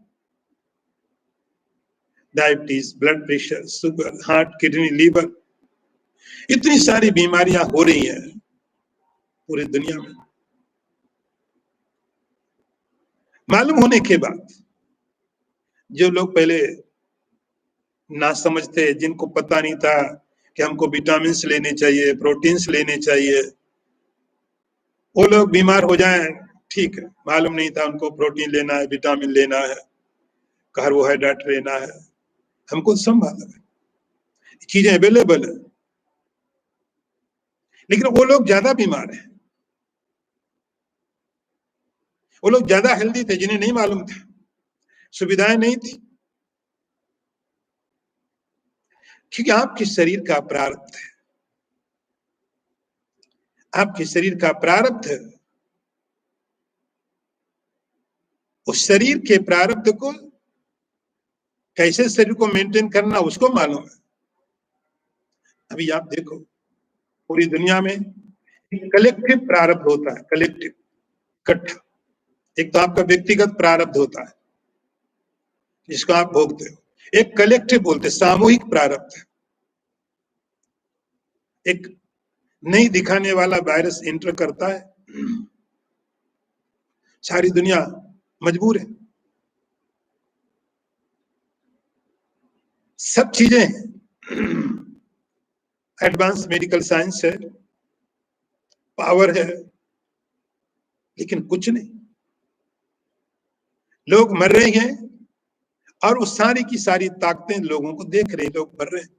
Diabetes, blood pressure, sugar, heart, kidney, liver, इतनी सारी बीमारियां हो रही हैं पूरी दुनिया में। मालूम होने के बाद जो लोग पहले ना समझते, जिनको पता नहीं था कि हमको विटामिन लेने चाहिए, प्रोटीन्स लेने चाहिए, वो लोग बीमार हो जाएं, ठीक है, मालूम नहीं था उनको प्रोटीन लेना है, विटामिन लेना है, कार्बोहाइड्रेट लेना है। हमको सब मालूम है, चीजें अवेलेबल है, लेकिन वो लोग ज्यादा बीमार हैं। वो लोग ज्यादा हेल्दी थे जिन्हें नहीं मालूम था, सुविधाएं नहीं थी, क्योंकि आपके शरीर का प्रारब्ध है, आपके शरीर का प्रारब्ध, उस शरीर के प्रारब्ध को कैसे शरीर को मेंटेन करना उसको मालूम है। अभी आप देखो पूरी दुनिया में कलेक्टिव प्रारब्ध होता है, कलेक्टिव, इकट्ठा। एक तो आपका व्यक्तिगत प्रारब्ध होता है जिसको आप भोगते हो, एक कलेक्टिव बोलते सामूहिक प्रारब्ध। एक नहीं दिखाने वाला वायरस एंटर करता है, सारी दुनिया मजबूर है। सब चीजें एडवांस मेडिकल साइंस है, पावर है, लेकिन कुछ नहीं। लोग मर रहे हैं और उस सारी की सारी ताकतें लोगों को देख रहे हैं, लोग मर रहे हैं,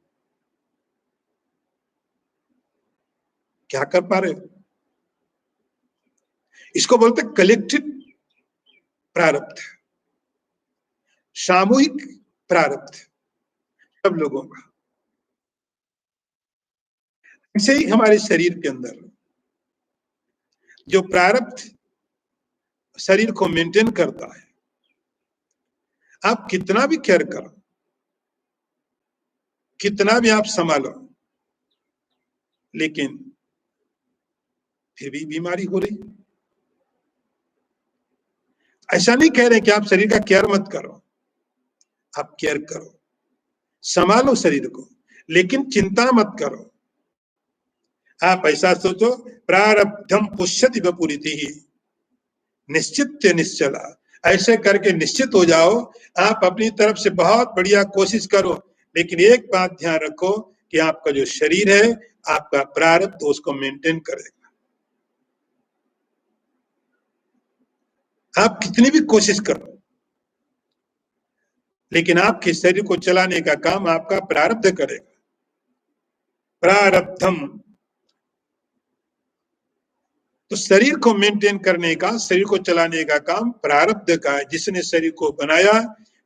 क्या कर पा रहे हो? इसको बोलते कलेक्टिव प्रारब्ध, सामूहिक प्रारब्ध सब लोगों का। ऐसे ही हमारे शरीर के अंदर जो प्रारब्ध शरीर को मेंटेन करता है, आप कितना भी केयर करो, कितना भी आप संभालो, लेकिन फिर भी बीमारी हो रही। ऐसा नहीं कह रहे कि आप शरीर का केयर मत करो, आप केयर करो, संभालो शरीर को, लेकिन चिंता मत करो। आप ऐसा सोचो, प्रारब्धम पुष्यति वपुरिति ही निश्चित निश्चला, ऐसे करके निश्चित हो जाओ। आप अपनी तरफ से बहुत बढ़िया कोशिश करो, लेकिन एक बात ध्यान रखो कि आपका जो शरीर है, आपका प्रारब्ध उसको मेंटेन करेगा। आप कितनी भी कोशिश करो, लेकिन आपके शरीर को चलाने का काम आपका प्रारब्ध करेगा। प्रारब्धम, तो शरीर को मेंटेन करने का, शरीर को चलाने का काम प्रारब्ध का है। जिसने शरीर को बनाया,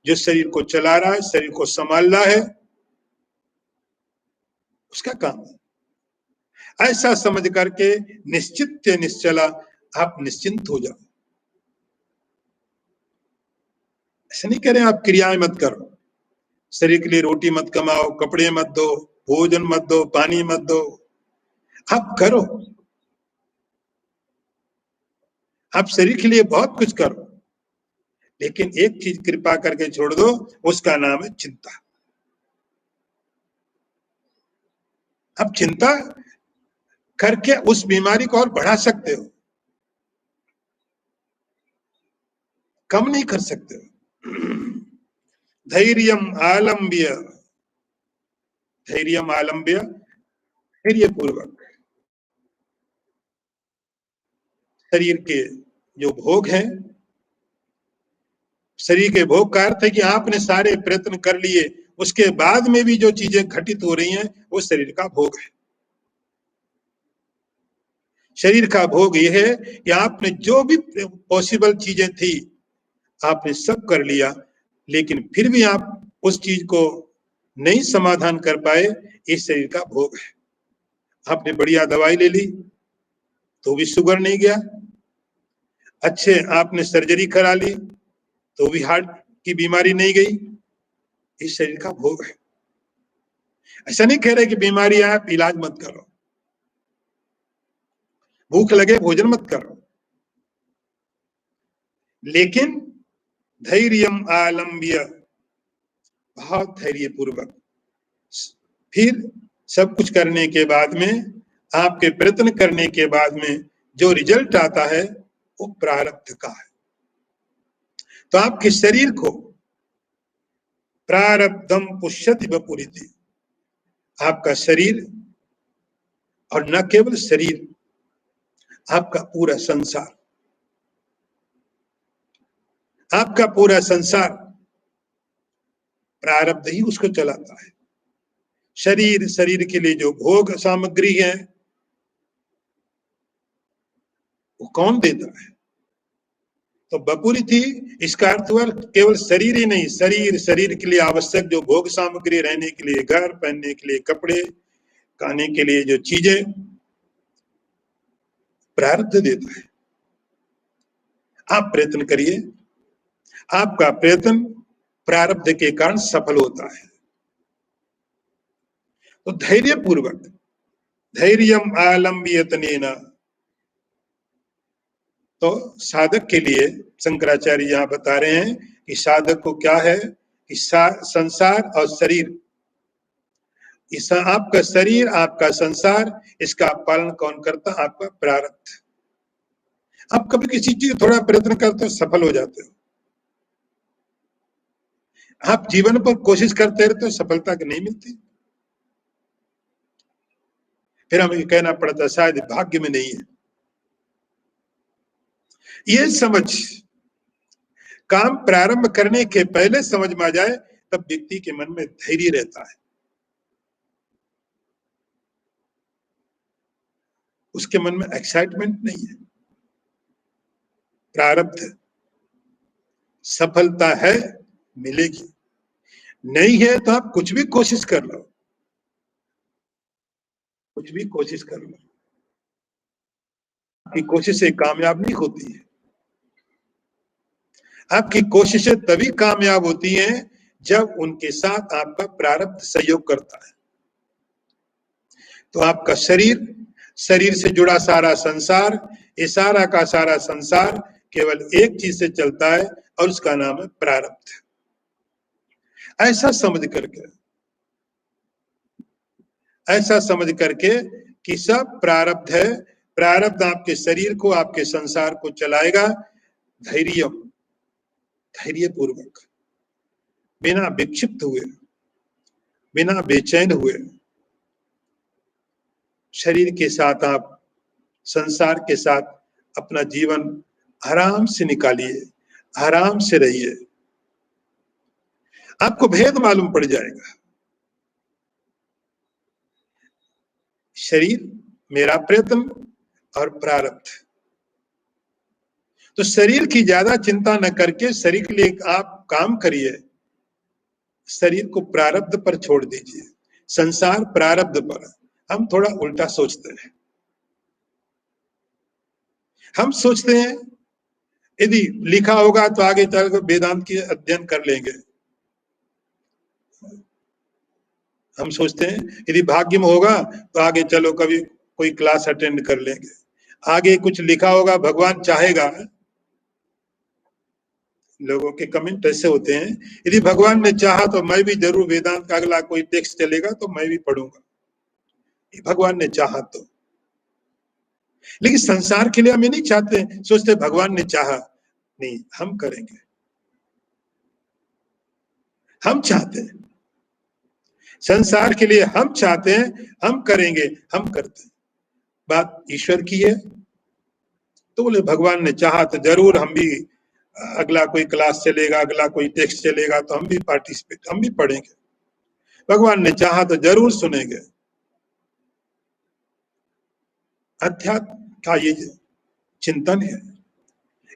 जो शरीर को चला रहा है, शरीर को संभाल रहा है, उसका काम है। ऐसा समझ करके निश्चित निश्चला, आप निश्चिंत हो जाओ। ऐसा नहीं कह रहे आप क्रियाएं मत करो, शरीर के लिए रोटी मत कमाओ, कपड़े मत दो, भोजन मत दो, पानी मत दो, आप करो। आप शरीर के लिए बहुत कुछ करो, लेकिन एक चीज कृपा करके छोड़ दो, उसका नाम है चिंता। आप चिंता करके उस बीमारी को और बढ़ा सकते हो, कम नहीं कर सकते हो। धैर्यम आलम्ब्य, धैर्यम आलम्ब्य, धैर्य पूर्वक शरीर के जो भोग है, शरीर के भोग का अर्थ है कि आपने सारे प्रयत्न कर लिए, उसके बाद में भी जो चीजें घटित हो रही हैं, वो शरीर का भोग है। शरीर का भोग यह है कि आपने जो भी पॉसिबल चीजें थी, आपने सब कर लिया, लेकिन फिर भी आप उस चीज को नहीं समाधान कर पाए, इस शरीर का भोग है। आपने बढ़िया दवाई ले ली तो भी शुगर नहीं गया, अच्छे आपने सर्जरी करा ली तो भी हार्ट की बीमारी नहीं गई, इस शरीर का भोग है। ऐसा नहीं कह रहे कि बीमारी आए आप इलाज मत करो, भूख लगे भोजन मत करो, लेकिन धैर्यम आलम्ब्य, बहुत धैर्य पूर्वक। फिर सब कुछ करने के बाद में, आपके प्रयत्न करने के बाद में जो रिजल्ट आता है, वो प्रारब्ध का है। तो आपके शरीर को प्रारब्धम पुष्यति वपुरिति, आपका शरीर, और न केवल शरीर, आपका पूरा संसार, आपका पूरा संसार प्रारब्ध ही उसको चलाता है। शरीर, शरीर के लिए जो भोग सामग्री है, वो कौन देता है? तो बपुरी थी, इसका अर्थ हुआ केवल शरीर ही नहीं, शरीर के लिए आवश्यक जो भोग सामग्री, रहने के लिए घर, पहनने के लिए कपड़े, खाने के लिए जो चीजें, प्रारब्ध देता है। आप प्रयत्न करिए, आपका प्रयत्न प्रारब्ध के कारण सफल होता है। तो धैर्य पूर्वक, धैर्यम आलम्ब्यतनेन, तो साधक के लिए शंकराचार्य यहां बता रहे हैं कि साधक को क्या है कि संसार और शरीर, इस आपका शरीर, आपका संसार, इसका पालन कौन करता? आपका प्रारब्ध। आप कभी किसी चीज थोड़ा प्रयत्न करते हो, सफल हो जाते हो। आप जीवन पर कोशिश करते रहते हो, सफलता नहीं मिलती, फिर हमें कहना पड़ता शायद भाग्य में नहीं है। ये समझ काम प्रारंभ करने के पहले समझ में आ जाए, तब व्यक्ति के मन में धैर्य रहता है, उसके मन में एक्साइटमेंट नहीं है। प्रारब्ध, सफलता है मिलेगी, नहीं है तो आप कुछ भी कोशिश कर लो, कुछ भी कोशिश कर लो, आपकी कोशिशें कामयाब नहीं होती है। आपकी कोशिशें तभी कामयाब होती हैं जब उनके साथ आपका प्रारब्ध सहयोग करता है। तो आपका शरीर, शरीर से जुड़ा सारा संसार, ये सारा का सारा संसार केवल एक चीज से चलता है और उसका नाम है प्रारब्ध। ऐसा समझ करके कि सब प्रारब्ध है, प्रारब्ध आपके शरीर को, आपके संसार को चलाएगा। धैर्य, धैर्य पूर्वक, बिना विक्षिप्त हुए, बिना बेचैन हुए, शरीर के साथ आप संसार के साथ अपना जीवन आराम से निकालिए, आराम से रहिए, आपको भेद मालूम पड़ जाएगा। शरीर, मेरा प्रयत्न और प्रारब्ध। तो शरीर की ज्यादा चिंता न करके शरीर के लिए आप काम करिए, शरीर को प्रारब्ध पर छोड़ दीजिए, संसार प्रारब्ध पर। हम थोड़ा उल्टा सोचते हैं। हम सोचते हैं यदि लिखा होगा तो आगे चलकर वेदांत की अध्ययन कर लेंगे। हम सोचते हैं यदि भाग्य में होगा तो आगे चलो कभी कोई क्लास अटेंड कर लेंगे, आगे कुछ लिखा होगा, भगवान चाहेगा। लोगों के कमेंट ऐसे होते हैं, यदि भगवान ने चाहा तो मैं भी जरूर वेदांत का अगला कोई टेक्स्ट चलेगा तो मैं भी पढ़ूंगा, भगवान ने चाहा तो। लेकिन संसार के लिए हम ये नहीं चाहते, सोचते भगवान ने चाहा नहीं, हम करेंगे। हम चाहते हैं संसार के लिए, हम चाहते हैं, हम करेंगे, हम करते हैं। बात ईश्वर की है तो बोले भगवान ने चाहा तो जरूर हम भी, अगला कोई क्लास चलेगा, अगला कोई टेक्स्ट चलेगा तो हम भी पार्टिसिपेट, हम भी पढ़ेंगे। भगवान ने चाहा तो जरूर सुनेंगे। अध्यात्म का ये चिंतन है,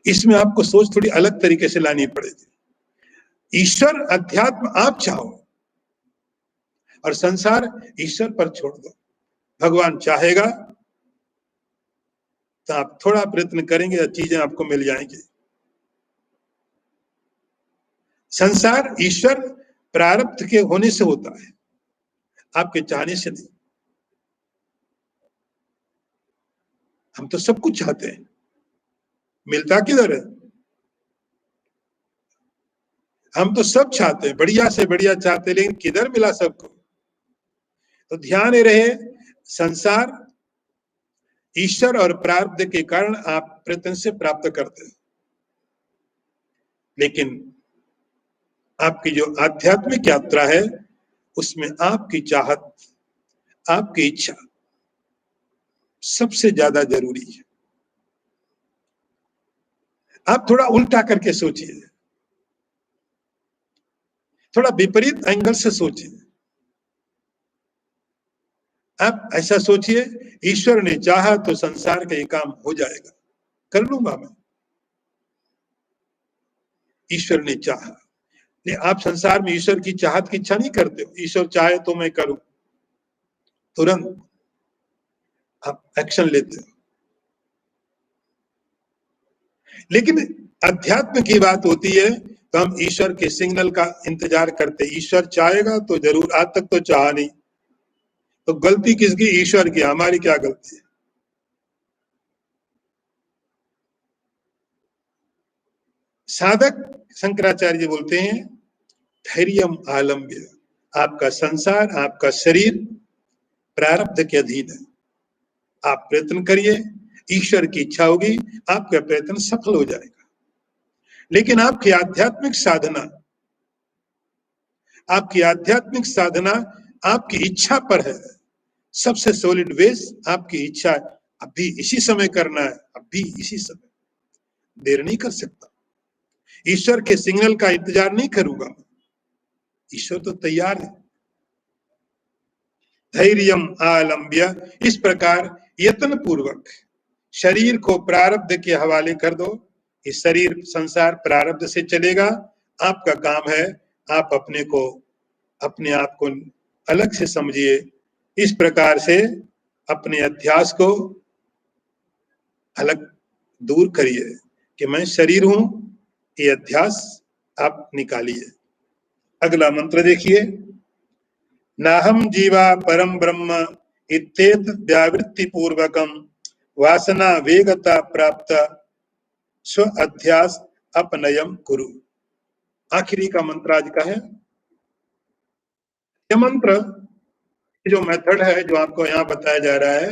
इसमें आपको सोच थोड़ी अलग तरीके से लानी पड़ेगी। ईश्वर, अध्यात्म आप चाहो और संसार ईश्वर पर छोड़ दो। भगवान चाहेगा तो आप थोड़ा प्रयत्न करेंगे, चीजें आपको मिल जाएंगी। संसार ईश्वर प्रारब्ध के होने से होता है, आपके चाहने से नहीं। हम तो सब कुछ चाहते हैं, मिलता किधर है? हम तो सब चाहते हैं, बढ़िया से बढ़िया चाहते हैं, लेकिन किधर मिला सबको? तो ध्यान रहे, संसार ईश्वर और प्रारब्ध के कारण आप प्रयत्न से प्राप्त करते हैं, लेकिन आपकी जो आध्यात्मिक यात्रा है उसमें आपकी चाहत, आपकी इच्छा सबसे ज्यादा जरूरी है। आप थोड़ा उल्टा करके सोचिए, थोड़ा विपरीत एंगल से सोचिए। आप ऐसा सोचिए, ईश्वर ने चाहा तो संसार का ये काम हो जाएगा, कर लूंगा मैं। ईश्वर ने चाहा। नहीं, आप संसार में ईश्वर की चाहत की इच्छा नहीं करते हो। ईश्वर चाहे तो मैं करूं, तुरंत आप एक्शन लेते हो। लेकिन अध्यात्म की बात होती है तो हम ईश्वर के सिग्नल का इंतजार करते। ईश्वर चाहेगा तो जरूर, आज तक तो चाहा नहीं, तो गलती किसकी? ईश्वर की, हमारी क्या गलती है? साधक शंकराचार्य जी बोलते हैं धैर्यम आलम्ब्य, आपका संसार, आपका शरीर प्रारब्ध के अधीन है। आप प्रयत्न करिए, ईश्वर की इच्छा होगी, आपका प्रयत्न सफल हो जाएगा। लेकिन आपकी आध्यात्मिक साधना, आपकी आध्यात्मिक साधना आपकी इच्छा पर है। सबसे सॉलिड बेस आपकी इच्छा है। अभी इसी समय करना है, अभी इसी समय, देर नहीं कर सकता। ईश्वर के सिग्नल का इंतजार नहीं करूंगा, ईश्वर तो तैयार है। धैर्यम आलम्ब्य, इस प्रकार यत्न पूर्वक शरीर को प्रारब्ध के हवाले कर दो। इस शरीर संसार प्रारब्ध से चलेगा। आपका काम है आप अपने आप को अलग से समझिए। इस प्रकार से अपने अध्यास को अलग दूर करिए कि मैं शरीर हूं, ये अध्यास आप निकालिए। अगला मंत्र देखिए, नाहम जीवा परम ब्रह्म इत्येत व्यावृत्ति पूर्वकम वासना वेगता प्राप्त स्व अध्यास अपनयम कुरु। आखिरी का मंत्र आज का है। यह मंत्र, जो मेथड है जो आपको यहाँ बताया जा रहा है,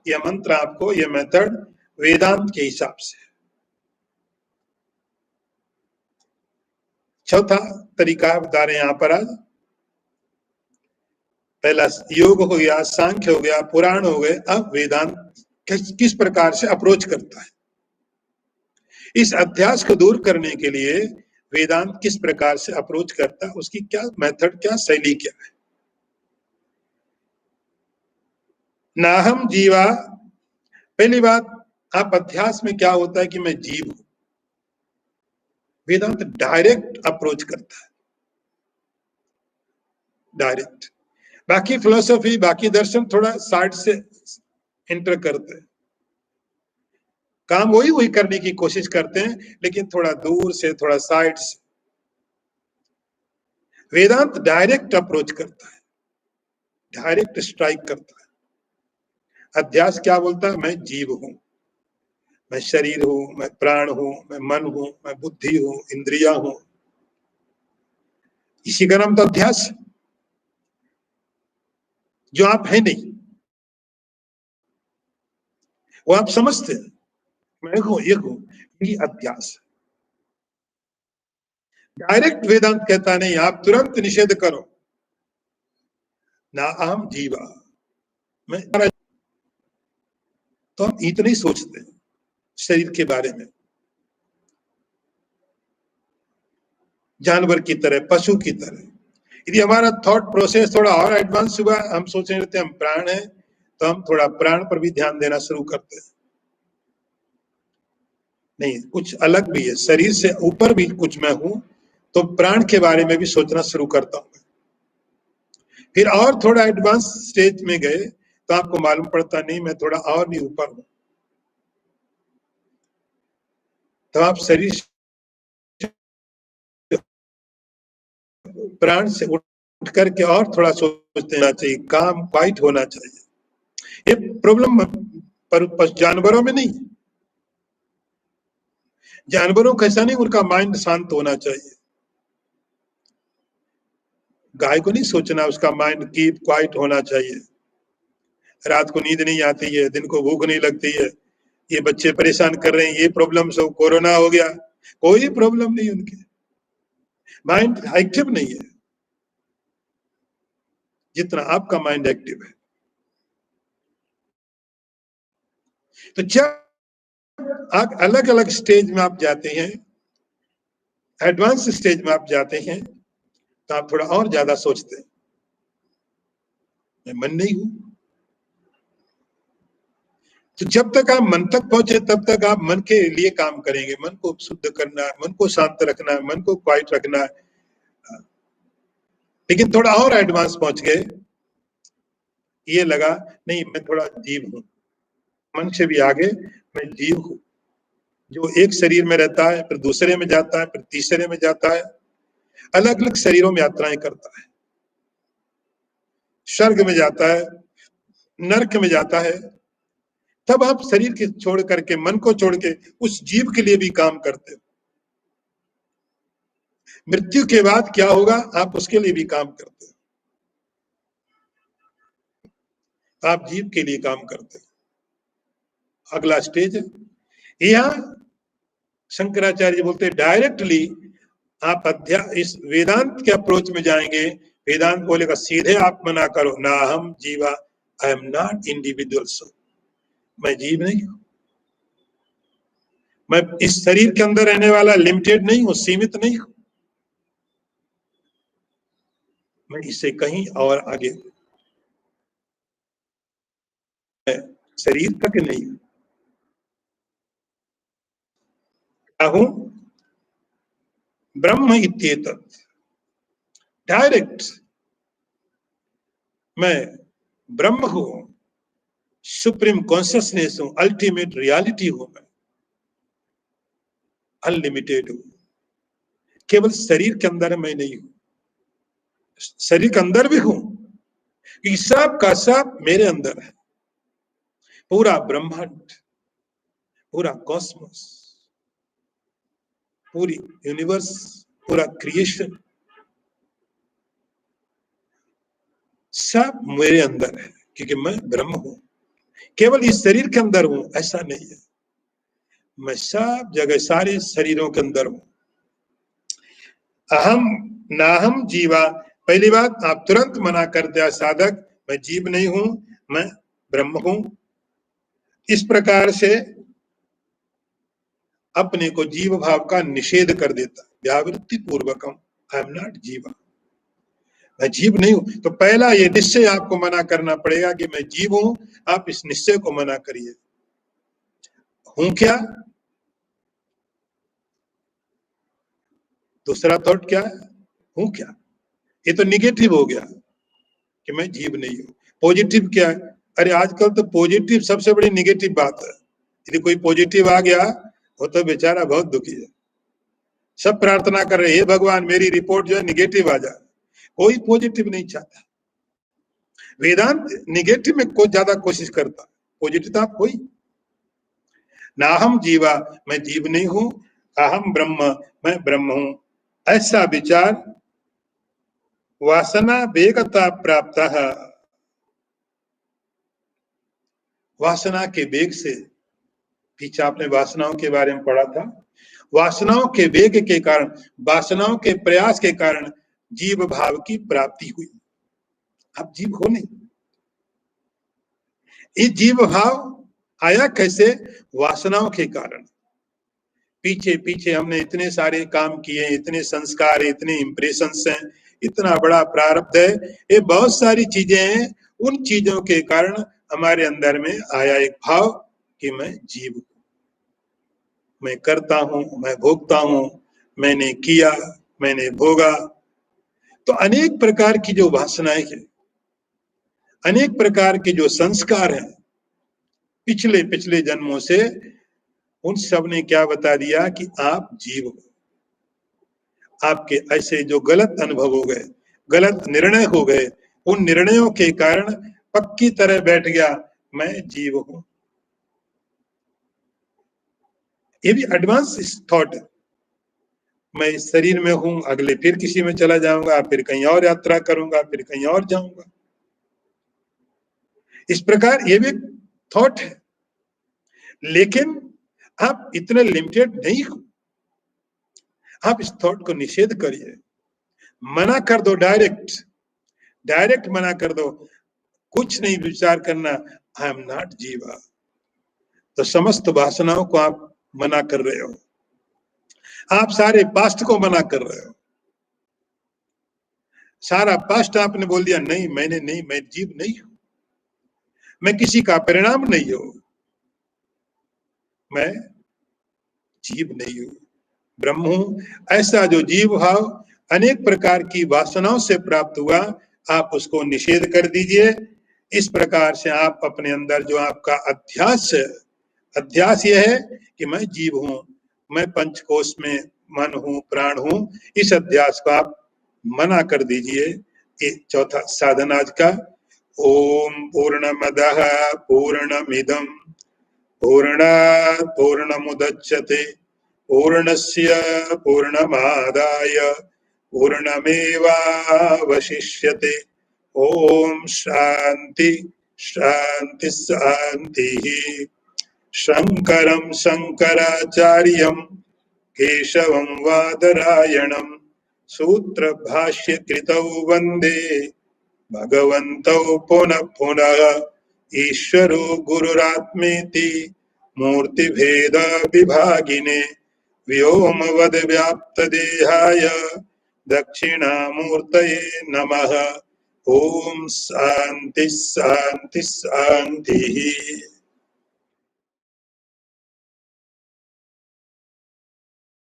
यह मंत्र आपको, यह मेथड वेदांत के हिसाब से। चौथा तरीका बता रहे हैं यहाँ पर आज। पहला योग हो गया, सांख्य हो गया, पुराण हो गए, अब वेदांत किस प्रकार से अप्रोच करता है। इस अध्यास को दूर करने के लिए वेदांत किस प्रकार से अप्रोच करता है, उसकी क्या मेथड, क्या शैली, क्या है। नाहम जीवा, पहली बात, आप अध्यास में क्या होता है कि मैं जीव हूं। वेदांत डायरेक्ट अप्रोच करता है, डायरेक्ट। बाकी फिलोसफी, बाकी दर्शन थोड़ा साइड से एंटर करते हैं, काम वही करने की कोशिश करते हैं, लेकिन थोड़ा दूर से, थोड़ा साइड से। वेदांत डायरेक्ट अप्रोच करता है, डायरेक्ट स्ट्राइक करता है। अध्यास क्या बोलता है? मैं जीव हूं, मैं शरीर हूं, मैं प्राण हूं, मैं मन हूं, मैं बुद्धि हूं, इंद्रिया हूं। इसी का नाम तो अध्यास, जो आप है नहीं, वो आप समझते हैं मैं हूं, ये हूं, ये अध्यास। डायरेक्ट वेदांत कहता नहीं, आप तुरंत निषेध करो। ना अहम जीवा, मैं, तो हम इतना ही सोचते हैं शरीर के बारे में, जानवर की तरह, पशु की तरह। यदि हमारा थॉट प्रोसेस थोड़ा और एडवांस हुआ, हम सोचने लगते हैं हम प्राण है, तो हम थोड़ा प्राण पर भी ध्यान देना शुरू करते हैं। नहीं, कुछ अलग भी है, शरीर से ऊपर भी कुछ मैं हूं, तो प्राण के बारे में भी सोचना शुरू करता हूं। फिर और थोड़ा एडवांस स्टेज में गए तो आपको मालूम पड़ता नहीं, मैं थोड़ा और भी ऊपर हूं। तो आप शरीर प्राण से उठ करके और थोड़ा सोचते रहना चाहिए, काम क्वाइट होना चाहिए। ये प्रॉब्लम पर जानवरों में नहीं। जानवरों का ऐसा नहीं, उनका माइंड शांत होना चाहिए। गाय को नहीं सोचना, उसका माइंड कीप क्वाइट होना चाहिए। रात को नींद नहीं आती है, दिन को भूख नहीं लगती है, ये बच्चे परेशान कर रहे हैं, ये प्रॉब्लम सब, कोरोना हो गया, कोई प्रॉब्लम नहीं, उनके माइंड एक्टिव नहीं है जितना आपका माइंड एक्टिव है। तो जब आप अलग अलग स्टेज में आप जाते हैं, एडवांस स्टेज में आप जाते हैं, तो आप थोड़ा और ज्यादा सोचते हैं, मैं मन नहीं हूं। तो जब तक आप मन तक पहुंचे तब तक आप मन के लिए काम करेंगे, मन को शुद्ध करना, मन को शांत रखना, मन को क्वाइट रखना। लेकिन थोड़ा और एडवांस पहुंच गए, ये लगा नहीं मैं थोड़ा जीव हूं, मन से भी आगे मैं जीव हूं, जो एक शरीर में रहता है, फिर दूसरे में जाता है, फिर तीसरे में जाता है, अलग अलग शरीरों में यात्राएं करता है, स्वर्ग में जाता है, नरक में जाता है। तब आप शरीर के छोड़ करके, मन को छोड़ के उस जीव के लिए भी काम करते हो। मृत्यु के बाद क्या होगा, आप उसके लिए भी काम करते हो, आप जीव के लिए काम करते हो। अगला स्टेज है, यहां शंकराचार्य जी बोलते हैं डायरेक्टली आप इस वेदांत के अप्रोच में जाएंगे। वेदांत बोलेगा सीधे आप मना करो, ना हम जीवा, I am not individual soul, मैं जीव नहीं हूं, मैं इस शरीर के अंदर रहने वाला लिमिटेड नहीं हूं, सीमित नहीं हूं, मैं इससे कहीं और आगे, मैं शरीर तक नहीं हूं, क्या हूं, ब्रह्म इत्येतत्, डायरेक्ट मैं ब्रह्म हूं, सुप्रीम कॉन्शियसनेस हूं, अल्टीमेट रियलिटी हूं, मैं अनलिमिटेड हूं, केवल शरीर के अंदर मैं नहीं हूं, शरीर के अंदर भी हूं, सब का सब मेरे अंदर है, पूरा ब्रह्मांड, पूरा कॉस्मोस, पूरी यूनिवर्स, पूरा क्रिएशन सब मेरे अंदर है, क्योंकि मैं ब्रह्म हूं। केवल इस शरीर के अंदर हूं ऐसा नहीं है, मैं सब जगह सारे शरीरों के अंदर हूं। अहम नाहम जीवा, पहली बात आप तुरंत मना कर दिया साधक, मैं जीव नहीं हूं, मैं ब्रह्म हूं। इस प्रकार से अपने को जीव भाव का निषेध कर देता, व्यावृत्ति पूर्वकम, आई एम नॉट जीवा, मैं जीव नहीं हूं। तो पहला ये निश्चय आपको मना करना पड़ेगा कि मैं जीव हूं, आप इस निश्चय को मना करिए। हूं क्या, दूसरा थॉट क्या है, हूं क्या, ये तो निगेटिव हो गया कि मैं जीव नहीं हूं। पॉजिटिव क्या है, अरे आजकल तो पॉजिटिव सबसे बड़ी निगेटिव बात है। यदि कोई पॉजिटिव आ गया वो तो बेचारा बहुत दुखी है, सब प्रार्थना कर रहे, हे भगवान मेरी रिपोर्ट जो है निगेटिव आ जाए, कोई पॉजिटिव नहीं चाहता। वेदांत निगेटिव में को ज्यादा कोशिश करता, पॉजिटिव तो आप कोई ना, हम जीवा, मैं जीव नहीं हूं, अहम ब्रह्म, मैं ब्रह्म हूं, ऐसा विचार वासना वेगता प्राप्त, वासना के वेग से, पीछे आपने वासनाओं के बारे में पढ़ा था, वासनाओं के वेग के कारण, वासनाओं के प्रयास के कारण जीव भाव की प्राप्ति हुई। आप जीव हो नहीं, ये जीव भाव आया कैसे, वासनाओं के कारण। पीछे पीछे हमने इतने सारे काम किए, इतने संस्कार, इतने इंप्रेशंस हैं, इतना बड़ा प्रारब्ध है, ये बहुत सारी चीजें हैं, उन चीजों के कारण हमारे अंदर में आया एक भाव कि मैं जीव हूं, मैं करता हूं, मैं भोगता हूं, मैंने किया, मैंने भोगा। तो अनेक प्रकार की जो वासनाएं हैं, अनेक प्रकार के जो संस्कार हैं पिछले पिछले जन्मों से, उन सब ने क्या बता दिया कि आप जीव हो। आपके ऐसे जो गलत अनुभव हो गए, गलत निर्णय हो गए, उन निर्णयों के कारण पक्की तरह बैठ गया मैं जीव हूं। ये भी एडवांस थॉट है, मैं इस शरीर में हूं, अगले फिर किसी में चला जाऊंगा, फिर कहीं और यात्रा करूंगा, फिर कहीं और जाऊंगा। इस प्रकार ये भी थॉट है, लेकिन आप इतने लिमिटेड नहीं हो। आप इस थॉट को निषेध करिए, मना कर दो, डायरेक्ट मना कर दो, कुछ नहीं विचार करना, आई एम नॉट जीवा। तो समस्त वासनाओं को आप मना कर रहे हो, आप सारे पास्ट को मना कर रहे हो, सारा पास्ट आपने बोल दिया नहीं, मैंने नहीं, मैं जीव नहीं हूं, मैं किसी का परिणाम नहीं हूं, मैं जीव नहीं हूं, ब्रह्म हूं। ऐसा जो जीव भाव अनेक प्रकार की वासनाओं से प्राप्त हुआ, आप उसको निषेध कर दीजिए। इस प्रकार से आप अपने अंदर जो आपका अध्यास यह है कि मैं जीव हूं, मैं पंचकोश में मन हूं, प्राण हूं, इस अध्यास को आप मना कर दीजिए। ये चौथा साधन आज का। ओम पूर्णमदः पूर्णमिदं पूर्णात् पूर्णमुदच्यते पूर्णस्य पूर्णमादाय पूर्णमेवावशिष्यते। ओम शांति शांति शांतिः। शंकरं शंकराचार्यं केशवं वादरायणं सूत्रभाष्यकृतौ वन्दे भगवन्तौ पुनः पुनः। ईश्वरो गुरुरात्मेति मूर्तिभेद विभागिने व्योमवद्व्याप्तदेहाय दक्षिणामूर्तये नमः। ओम शांति शांति शांति।